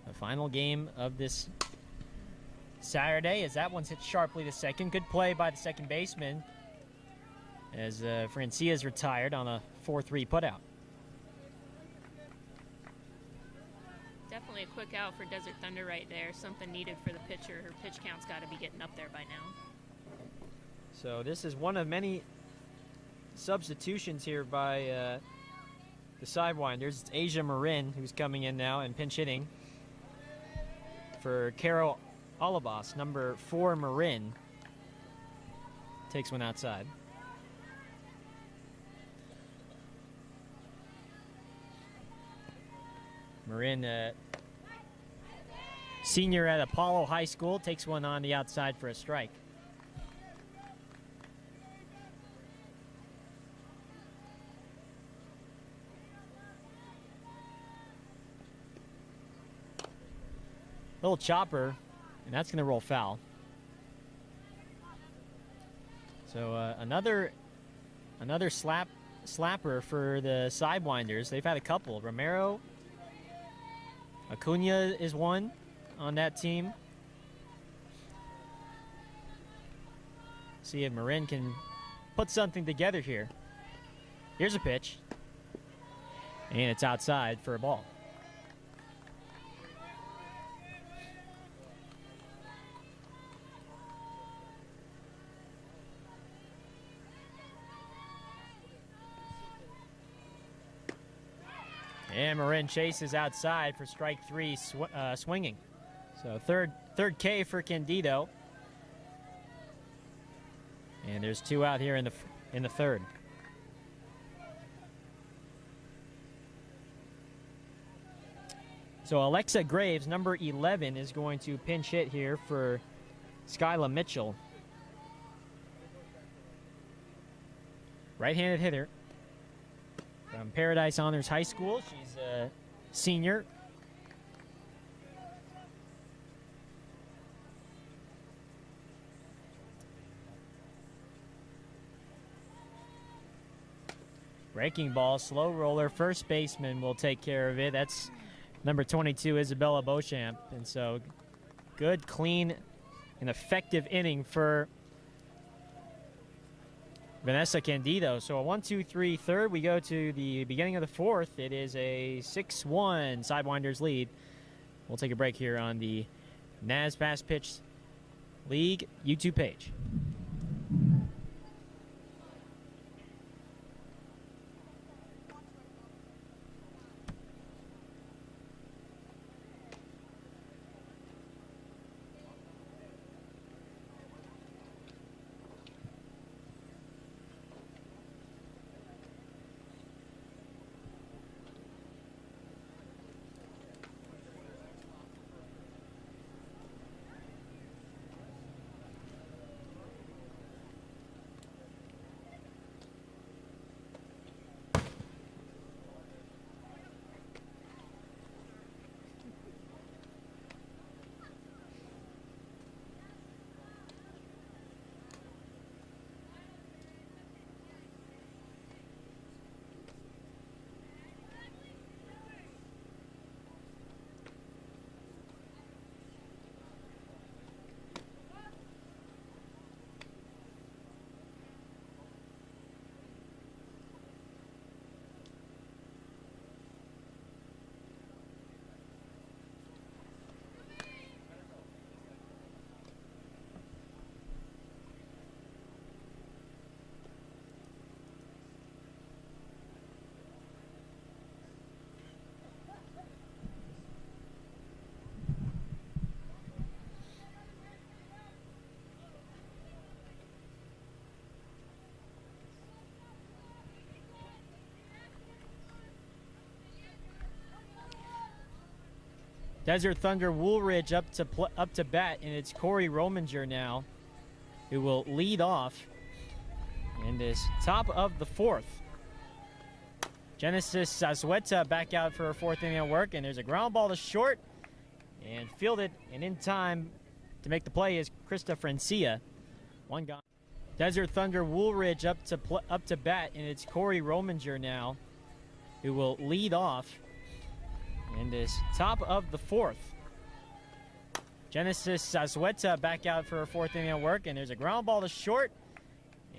The final game of this Saturday, as that one's hit sharply to second. Good play by the second baseman as Francia is retired on a 4-3 putout. Definitely a quick out for Desert Thunder right there. Something needed for the pitcher. Her pitch count's got to be getting up there by now. So this is one of many substitutions here by the Sidewinders. It's Asia Marin who's coming in now and pinch hitting for Carol Olivas. Number 4, Marin, takes one outside. Marin, senior at Apollo High School, takes one on the outside for a strike. Little chopper, and that's going to roll foul. So another slapper for the Sidewinders. They've had a couple. Romero, Acuna is one on that team. See if Marin can put something together here. Here's a pitch, and it's outside for a ball. And Marin chases outside for strike 3, swinging. So third K for Candido. And there's 2 out here in the third. So Alexa Graves, number 11, is going to pinch hit here for Skyla Mitchell. Right-handed hitter from Paradise Honors High School. She's a senior. Breaking ball, slow roller. First baseman will take care of it. That's number 22, Isabella Beauchamp. And so good, clean, and effective inning for Vanessa Candido. So a 1-2-3 third. We go to the beginning of the fourth. It is a 6-1 Sidewinders lead. We'll take a break here on the NAS Fast Pitch League YouTube page. Desert Thunder Woolridge up to bat, and it's Corey Rominger now who will lead off in this top of the fourth. Genesis Zazueta back out for her fourth inning of work, and there's a ground ball to short, and fielded and in time to make the play is Krista Francia. One gone. Desert Thunder Woolridge up to bat, and it's Corey Rominger now who will lead off in this top of the fourth. Genesis Zazueta back out for her fourth inning of work, and there's a ground ball to short,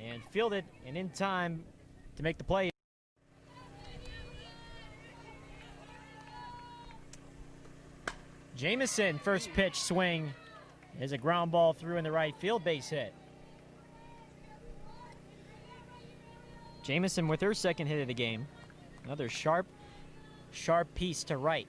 and fielded and in time to make the play. Jamison, first pitch swing, is a ground ball through in the right field, base hit. Jamison with her second hit of the game. Another sharp piece to right.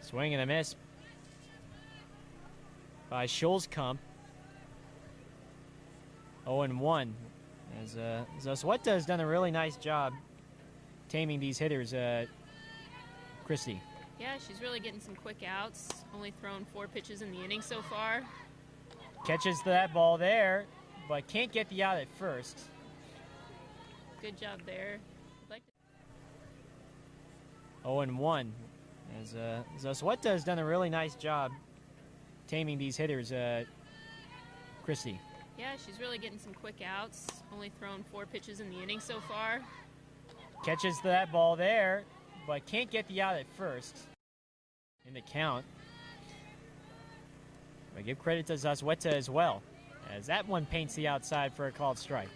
Swing and a miss by Schulzkamp. 0-1. As Zazueta has done a really nice job taming these hitters, Christy. Yeah, she's really getting some quick outs. Only thrown 4 pitches in the inning so far. Catches that ball there, but can't get the out at first. Good job there. 0-1. As Zazueta has done a really nice job taming these hitters, Christy. Yeah, she's really getting some quick outs. Only thrown 4 pitches in the inning so far. Catches that ball there, but can't get the out at first in the count. I give credit to Zazueta as well, as that one paints the outside for a called strike.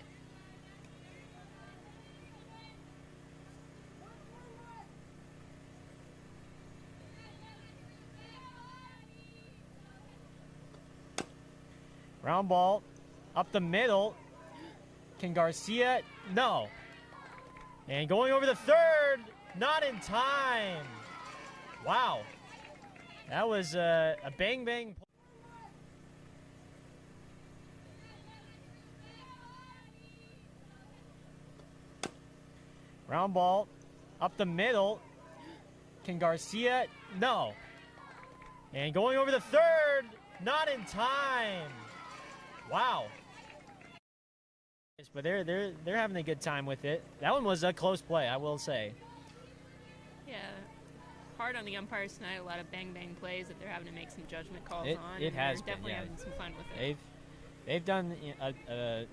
Ground ball up the middle. Can Garcia? No. And going over the third, not in time. Wow. That was a bang-bang. Ground ball up the middle. Can Garcia? No. And going over the third, not in time. Wow. But they're having a good time with it. That one was a close play, I will say. Yeah, hard on the umpires tonight. A lot of bang plays that they're having to make some judgment calls on. It has been, definitely yeah. having some fun with it. They've done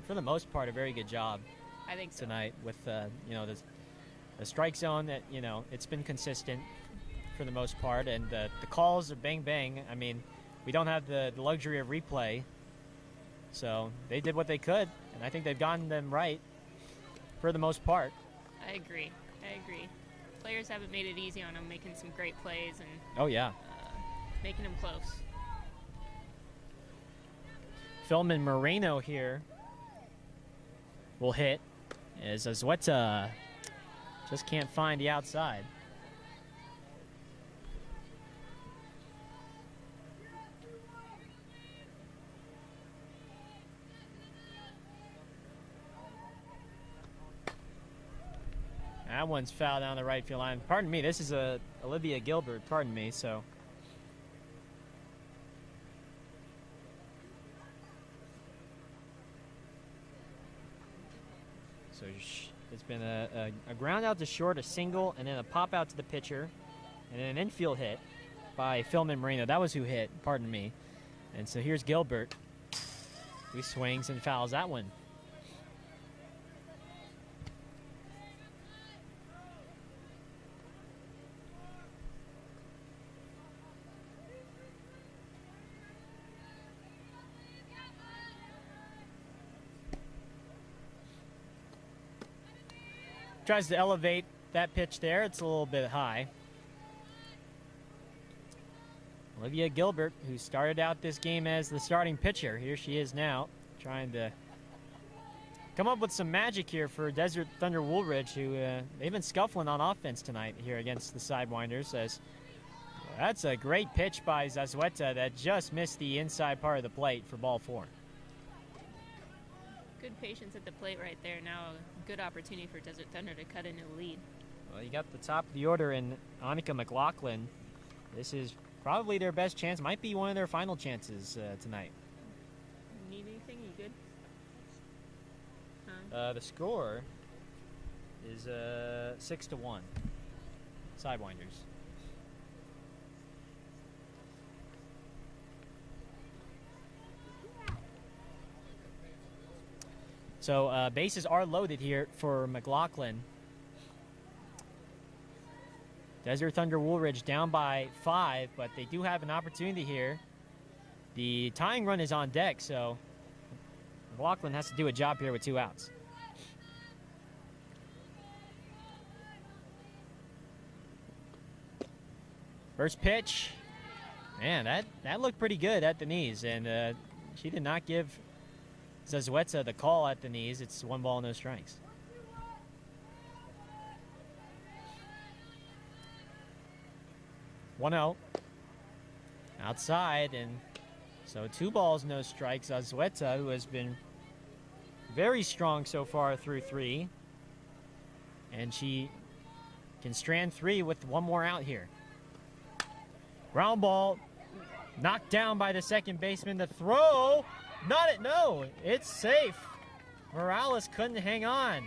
for the most part a very good job. I think so. Tonight with the strike zone that it's been consistent for the most part, and the calls are bang. I mean, we don't have the luxury of replay. So they did what they could, and I think they've gotten them right for the most part. I agree. Players haven't made it easy on them, making some great plays and making them close. Philman Moreno here will hit as Zazueta just can't find the outside. That one's fouled down the right field line. Pardon me, this is Olivia Gilbert. Pardon me, so. So it's been a ground out to short, a single, and then a pop out to the pitcher, and then an infield hit by Philman Moreno. That was who hit, pardon me. And so here's Gilbert, who swings and fouls that one. Tries to elevate that pitch there. It's a little bit high. Olivia Gilbert, who started out this game as the starting pitcher, here she is now, trying to come up with some magic here for Desert Thunder Woolridge, who they've been scuffling on offense tonight here against the Sidewinders. That's a great pitch by Zazueta that just missed the inside part of the plate for ball 4. Good patience at the plate right there. Now a good opportunity for Desert Thunder to cut into the lead. Well, you got the top of the order in Annika McLaughlin. This is probably their best chance. Might be one of their final chances tonight. Need anything? You good? The score is 6-1. Sidewinders. So bases are loaded here for McLaughlin. Desert Thunder Woolridge down by 5, but they do have an opportunity here. The tying run is on deck, so McLaughlin has to do a job here with 2 outs. First pitch. Man, that looked pretty good at the knees, and she did not give Zazueta the call at the knees. It's 1 ball, no strikes. One out. Outside, and so 2 balls, no strikes. Zazueta, who has been very strong so far through 3. And she can strand 3 with 1 more out here. Ground ball, knocked down by the second baseman. The throw, no, it's safe. Morales couldn't hang on.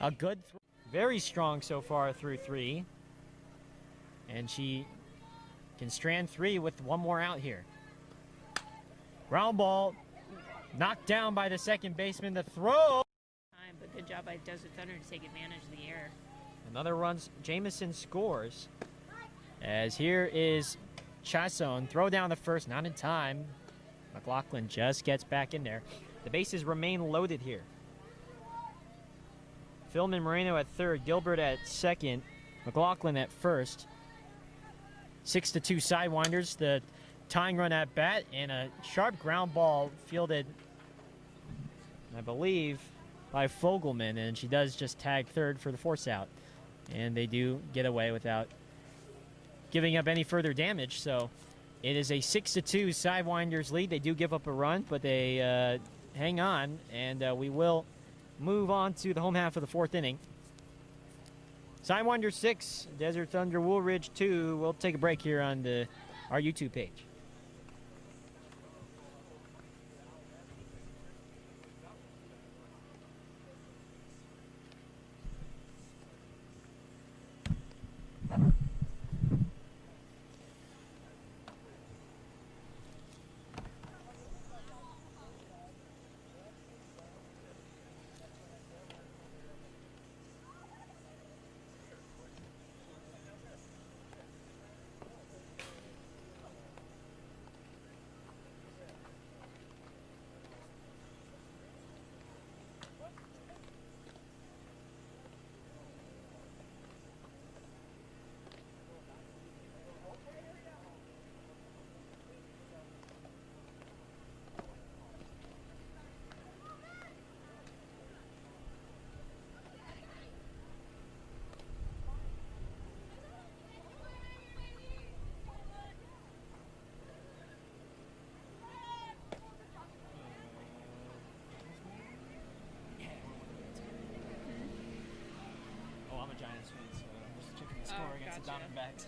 A good throw. Very strong so far through 3. And she can strand 3 with 1 more out here. Ground ball, knocked down by the second baseman. The throw. But good job by Desert Thunder to take advantage of the error. Another run. Jamison scores. As here is Chasson. Throw down the first, not in time. McLaughlin just gets back in there. The bases remain loaded here. Philman Moreno at third, Gilbert at second, McLaughlin at first. 6-2 Sidewinders. The tying run at bat, and a sharp ground ball fielded, I believe, by Fogelman, and she does just tag third for the force out. And they do get away without giving up any further damage. So it is a 6-2 Sidewinders lead. They do give up a run, but they hang on, and we will move on to the home half of the 4th inning. Sidewinders 6, Desert Thunder Woolridge 2. We'll take a break here on our YouTube page. Giants fan, so I'm just checking the score against the Diamondbacks.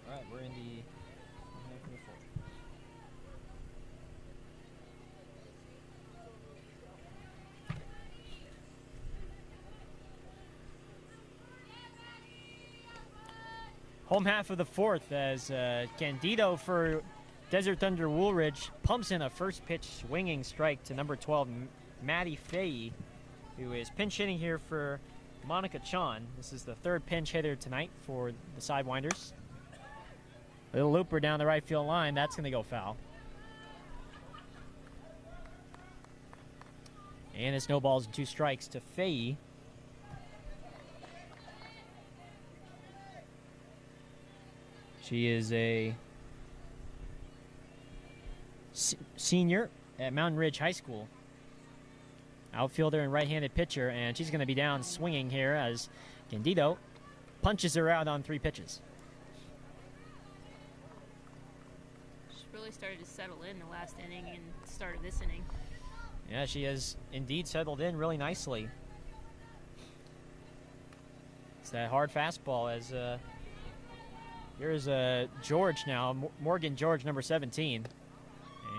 All right, we're in the half of the 4th. Home half of the 4th as Candido for Desert Thunder Woolridge pumps in a first pitch swinging strike to number 12, Maddie Fahey, who is pinch hitting here for Monica Chon. This is the 3rd pinch hitter tonight for the Sidewinders. Little looper down the right field line. That's going to go foul. And it's no balls and 2 strikes to Fahey. She is a senior at Mountain Ridge High School. Outfielder and right-handed pitcher, and she's going to be down swinging here as Candido punches her out on 3 pitches. She's really started to settle in the last inning and start of this inning. Yeah, she has indeed settled in really nicely. It's that hard fastball as here's George now, Morgan George, number 17.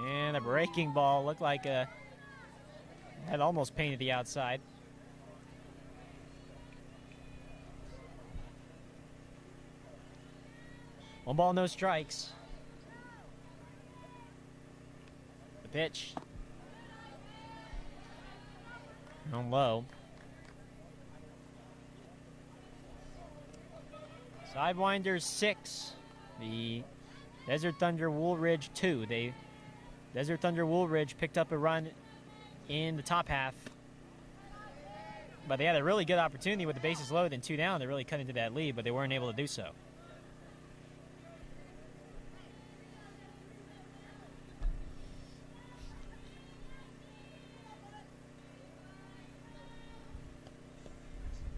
And a breaking ball looked like had almost painted the outside. One ball, no strikes. The pitch. On low. Sidewinders 6. The Desert Thunder Woolridge 2. Desert Thunder Woolridge picked up a run in the top half. But they had a really good opportunity with the bases loaded and 2 down to really cut into that lead, but they weren't able to do so.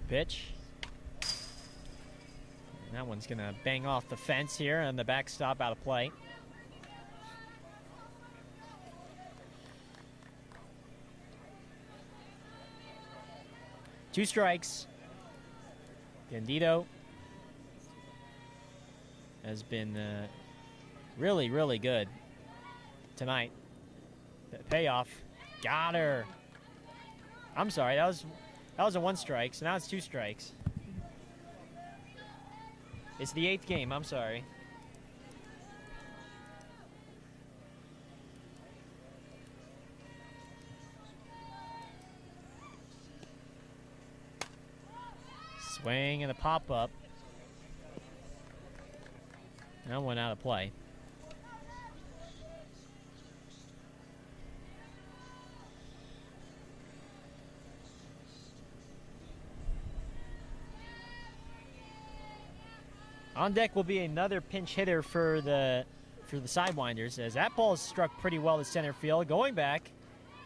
Pitch. And that one's going to bang off the fence here on the backstop, out of play. Two strikes. Candido has been really, really good tonight. The payoff. Got her. I'm sorry, that was a 1 strike, so now it's 2 strikes. It's the 8th game, I'm sorry. Swing and a pop-up. That went out of play. On deck will be another pinch hitter for the Sidewinders, as that ball is struck pretty well to center field, going back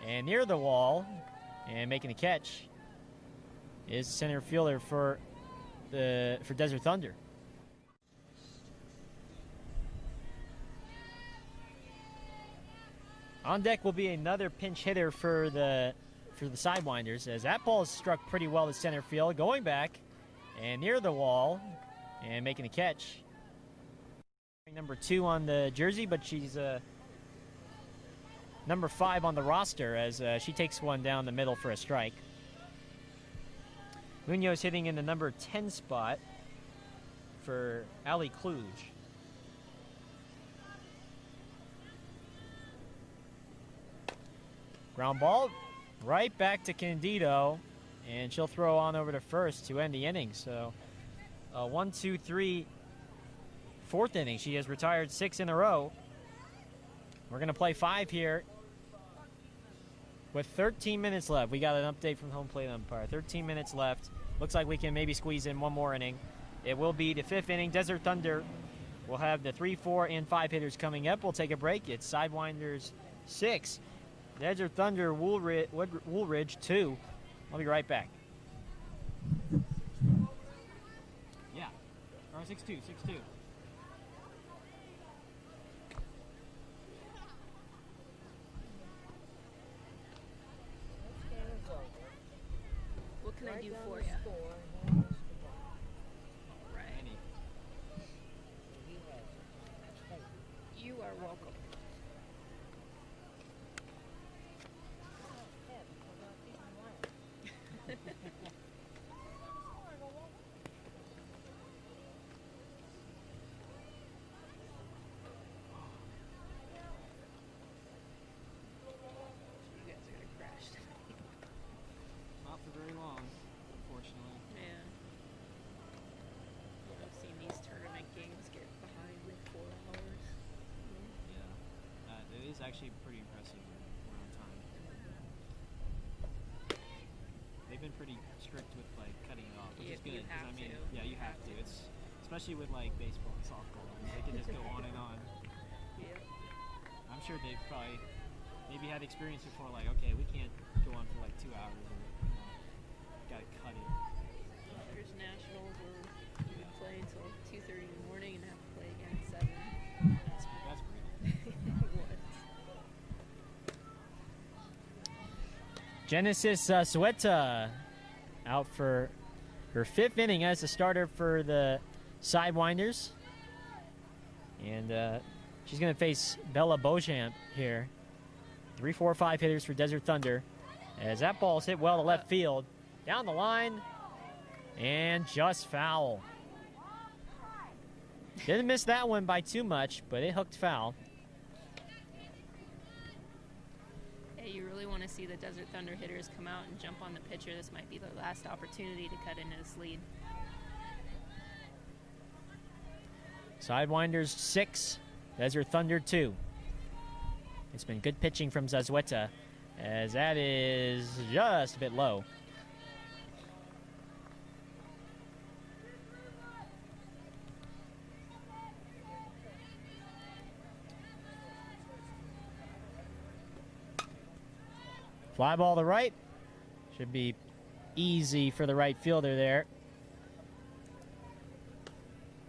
and near the wall and making a catch is center fielder for Desert Thunder. On deck will be another pinch hitter for the Sidewinders, as that ball is struck pretty well to center field, going back and near the wall and making a catch. Number 2 on the jersey, but she's number 5 on the roster, as she takes one down the middle for a strike. Munoz hitting in the number 10 spot for Ali Kluge. Ground ball right back to Candido, and she'll throw on over to first to end the inning. So 1, 2, 3, 4th inning. She has retired 6 in a row. We're going to play 5 here with 13 minutes left. We got an update from home plate umpire. 13 minutes left. Looks like we can maybe squeeze in 1 more inning. It will be the 5th inning. Desert Thunder will have the 3, 4, and 5 hitters coming up. We'll take a break. It's Sidewinders 6. Desert Thunder Woolridge 2. I'll be right back. Yeah. Or 6-2, 6-2. What can I do for you? Right. You are welcome. Actually pretty impressive. We're on time. They've been pretty strict with like cutting it off, which is good. You have I mean, to. yeah, you have to. It's especially with like baseball and softball. They can just go on and on. Yep. I'm sure they've probably maybe had experience before, like, okay, we can't go on for like 2 hours, or gotta cut it. There's nationals or play until 2:30 in the morning and have to play again at 7. That's brutal. It was. Genesis Sueta out for her 5th inning as a starter for the Sidewinders. And she's going to face Bella Beauchamp here. 3, 4, 5 hitters for Desert Thunder. As that ball's hit well to left field. Down the line. And just foul. Didn't miss that one by too much, but it hooked foul. Hey, you really want to see the Desert Thunder hitters come out and jump on the pitcher. This might be their last opportunity to cut into this lead. Sidewinders 6, Desert Thunder 2. It's been good pitching from Zazueta, as that is just a bit low. Fly ball to right. Should be easy for the right fielder there.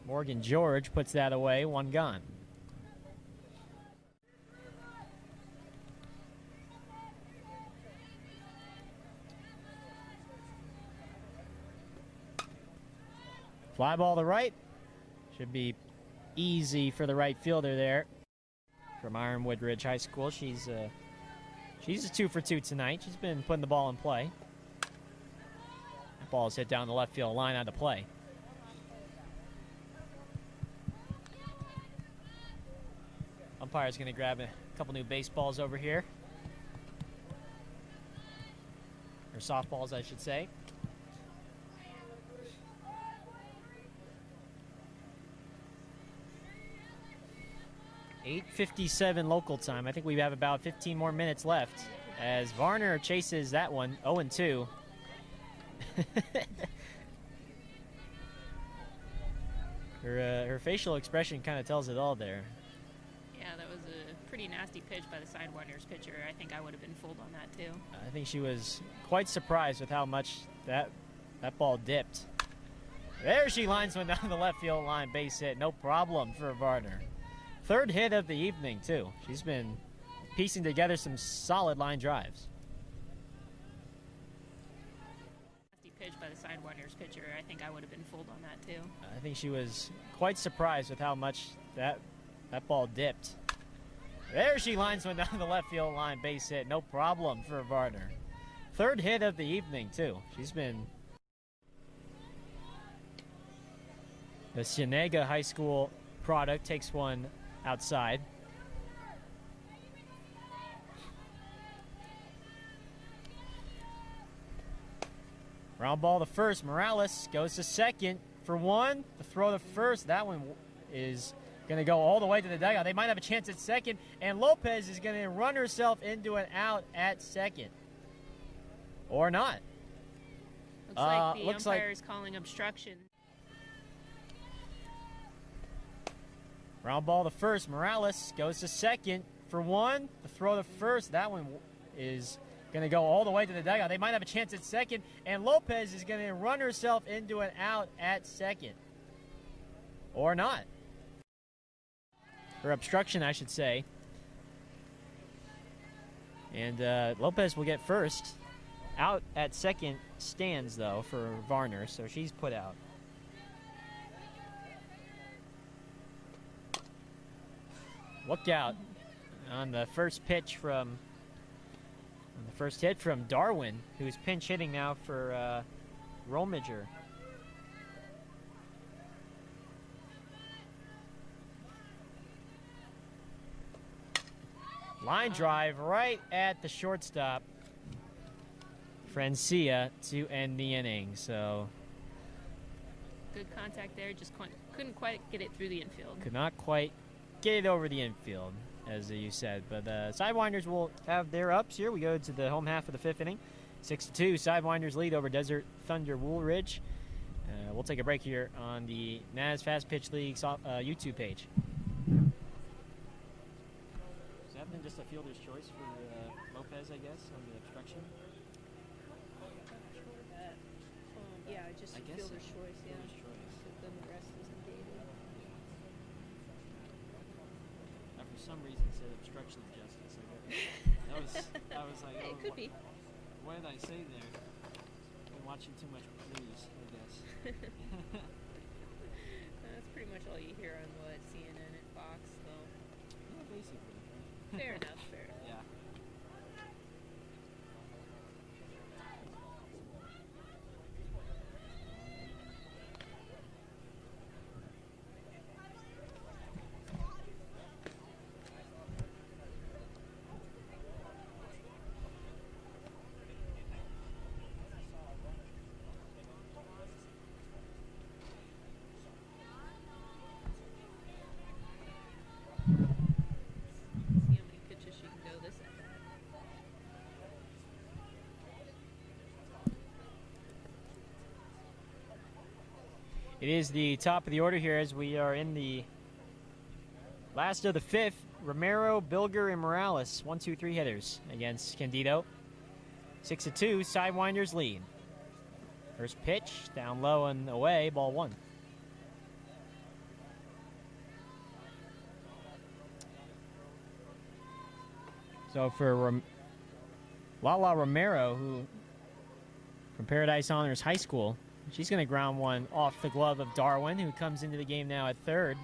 Morgan George puts that away, 1 gone. Fly ball to right. Should be easy for the right fielder there. From Ironwood Ridge High School, she's a 2 for 2 tonight. She's been putting the ball in play. That ball is hit down the left field line out of play. Umpire's going to grab a couple new baseballs over here. Or softballs, I should say. .8:57 local time. I think we have about 15 more minutes left as Varner chases that one 0-2. Her facial expression kind of tells it all there. Yeah, that was a pretty nasty pitch by the Sidewinders pitcher. I think I would have been fooled on that too. I think she was quite surprised with how much that ball dipped. There she lines one down the left field line, base hit, no problem for Varner. 3rd hit of the evening, too. She's been piecing together some solid line drives. Nasty pitch by the Sidewinders pitcher. I think I would have been fooled on that too. I think she was quite surprised with how much that ball dipped. There she lines one down the left field line, base hit, no problem for Varner. 3rd hit of the evening, too. She's been... The Cienega High School product takes one outside. Ground ball to first. Morales goes to second for 1. The throw to first. That one is going to go all the way to the dugout. They might have a chance at second. And Lopez is going to run herself into an out at second. Or not. Looks like the umpire is calling obstruction. Ground ball to first. Morales goes to second for 1. The throw to first. That one is going to go all the way to the dugout. They might have a chance at second. And Lopez is going to run herself into an out at second. Or not. Or obstruction, I should say. And Lopez will get first. Out at second stands, though, for Varner. So she's put out. Look out on the first pitch from, on the first hit from Darwin, who's pinch hitting now for Romiger. Line drive right at the shortstop. Francia to end the inning. So Good contact there, just couldn't quite get it through the infield. could not quite get it over the infield, as you said. But Sidewinders will have their ups here. We go to the home half of the 5th inning. 6-2, Sidewinders lead over Desert Thunder Woolridge. We'll take a break here on the NAS Fast Pitch League YouTube page. Is that then just a fielder's choice for Lopez, I guess, on the obstruction? Yeah, just I guess fielder's choice, yeah. Fielder's choice. then the rest was invaded. For some reason, it said obstruction of justice. I was like, Hey, oh, it could be. what did I say there? Been watching too much news, I guess. That's pretty much all you hear on what CNN and Fox, though. Yeah, basically. Fair enough. Fair enough. Yeah. See how many pitches she can go this at bat. It is the top of the order here as we are in the last of the fifth. Romero, Bilger, and Morales, 1-2-3 hitters against Candido. 6-2, Sidewinders lead. First pitch, down low and away, ball one. So for Lala Romero, who from Paradise Honors High School, she's going to ground one off the glove of Darwin, who comes into the game now at third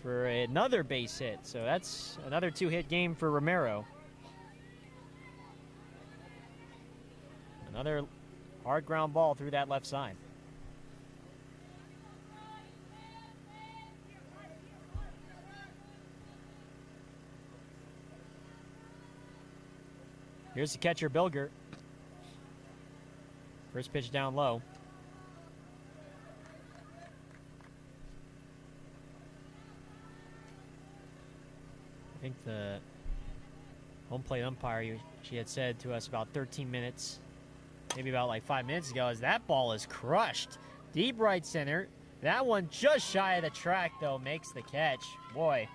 for another base hit. So that's another two-hit game for Romero. Another hard ground ball through that left side. Here's the catcher, Bilger. First pitch down low. I think the home plate umpire, she had said to us about 13 minutes, maybe about like 5 minutes ago, is that ball is crushed. Deep right center. That one just shy of the track, though, makes the catch. Boy,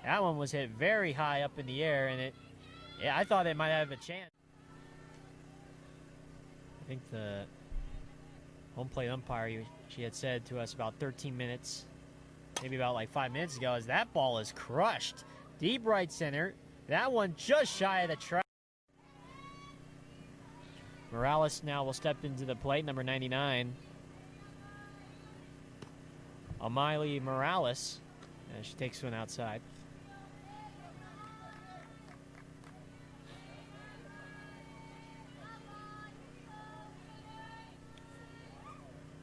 that one was hit very high up in the air, and I thought it might have a chance. I think the home plate umpire, she had said to us about 13 minutes, maybe about like 5 minutes ago, is that ball is crushed. Deep right center. That one just shy of the track. Morales now will step into the plate, number 99. Amiley Morales. She takes one outside.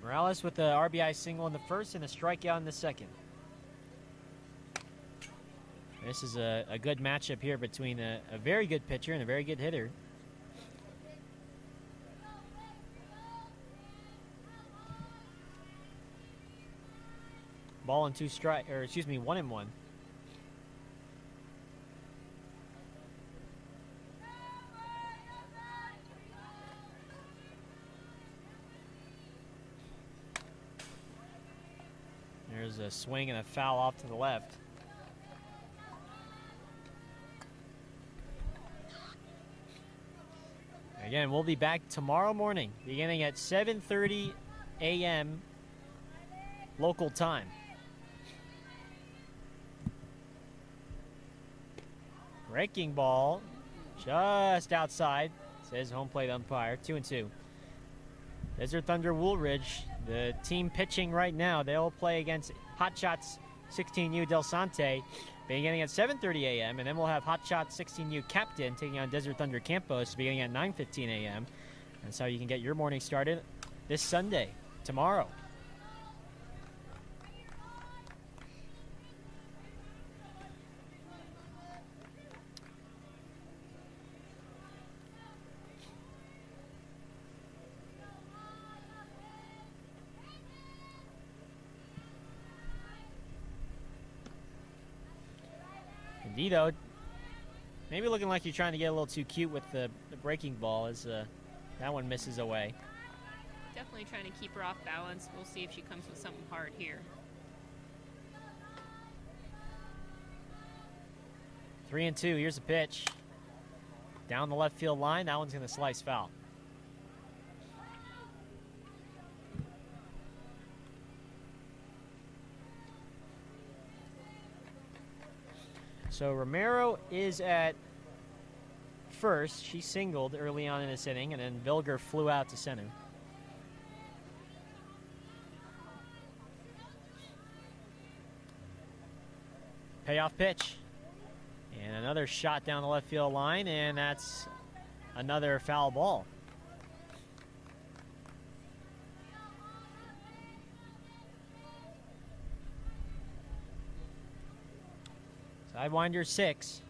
Morales with the RBI single in the first and a strikeout in the second. This is a good matchup here between a very good pitcher and a very good hitter. Ball and 1-1. There's a swing and a foul off to the left. Again, we'll be back tomorrow morning, beginning at 7:30 a.m. local time. Breaking ball just outside, says home plate umpire. 2-2. Desert Thunder Woolridge, the team pitching right now. They'll play against Hot Shots 16U Del Sante beginning at 7:30 a.m. And then we'll have Hot Shots 16U Captain taking on Desert Thunder Campos beginning at 9:15 a.m. That's how you can get your morning started this Sunday, tomorrow. Candido, maybe looking like you're trying to get a little too cute with the breaking ball as that one misses away. Definitely trying to keep her off balance. We'll see if she comes with something hard here. 3-2, here's a pitch. Down the left field line, that one's going to slice foul. So Romero is at first. She singled early on in this inning, and then Vilger flew out to center. Payoff pitch. And another shot down the left field line, and that's another foul ball. Sidewinders 6.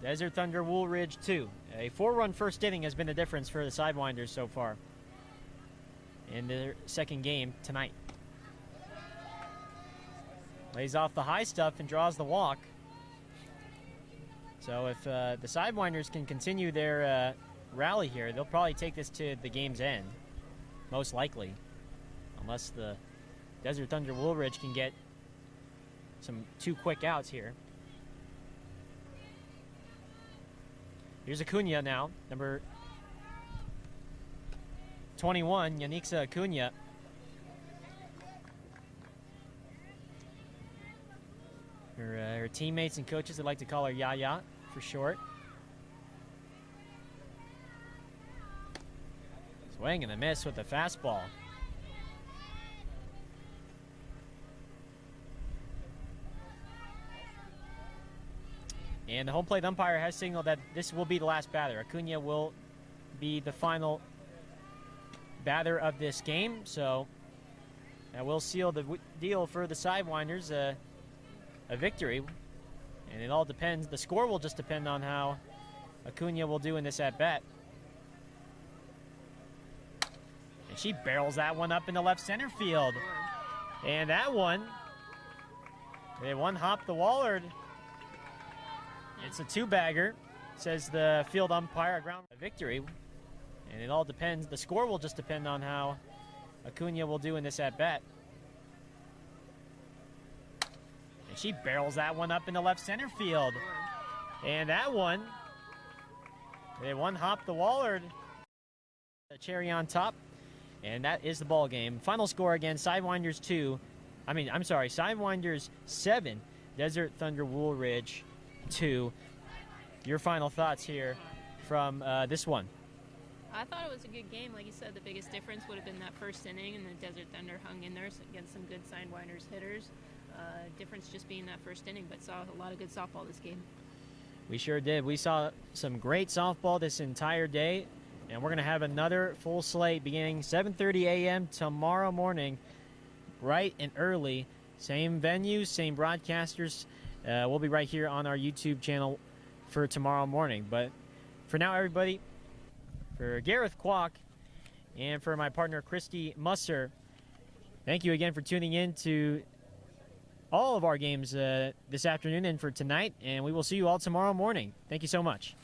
Desert Thunder Woolridge 2. A 4-run first inning has been the difference for the Sidewinders so far in their second game tonight. Lays off the high stuff and draws the walk. So if the Sidewinders can continue their rally here, they'll probably take this to the game's end, most likely, unless the Desert Thunder Woolridge can get some 2 quick outs here. Here's Acuna now, number 21, Yanixa Acuna. Her teammates and coaches would like to call her Yaya for short. Swing and a miss with the fastball. And the home plate umpire has signaled that this will be the last batter. Acuna will be the final batter of this game. So that will seal the deal for the Sidewinders, a victory. And it all depends. The score will just depend on how Acuna will do in this at-bat. And she barrels that one up into left center field. And that one, they one-hop the wall, or it's a 2-bagger, says the field umpire. A victory. And it all depends. The score will just depend on how Acuna will do in this at-bat. And she barrels that one up into left center field. And that one, they one-hop the wall, or the cherry on top. And that is the ball game. Final score again, Sidewinders 7, Desert Thunder Woolridge 2. Your final thoughts here from this one? I thought it was a good game. Like you said, the biggest difference would have been that first inning, and the Desert Thunder hung in there against some good Sidewinders hitters. Difference just being that first inning, but saw a lot of good softball this game. We sure did. We saw some great softball this entire day, and we're going to have another full slate beginning 7:30 a.m. tomorrow morning, bright and early. Same venues, same broadcasters. We'll be right here on our YouTube channel for tomorrow morning. But for now, everybody, for Gareth Kwok and for my partner, Christy Musser, thank you again for tuning in to all of our games this afternoon and for tonight. And we will see you all tomorrow morning. Thank you so much.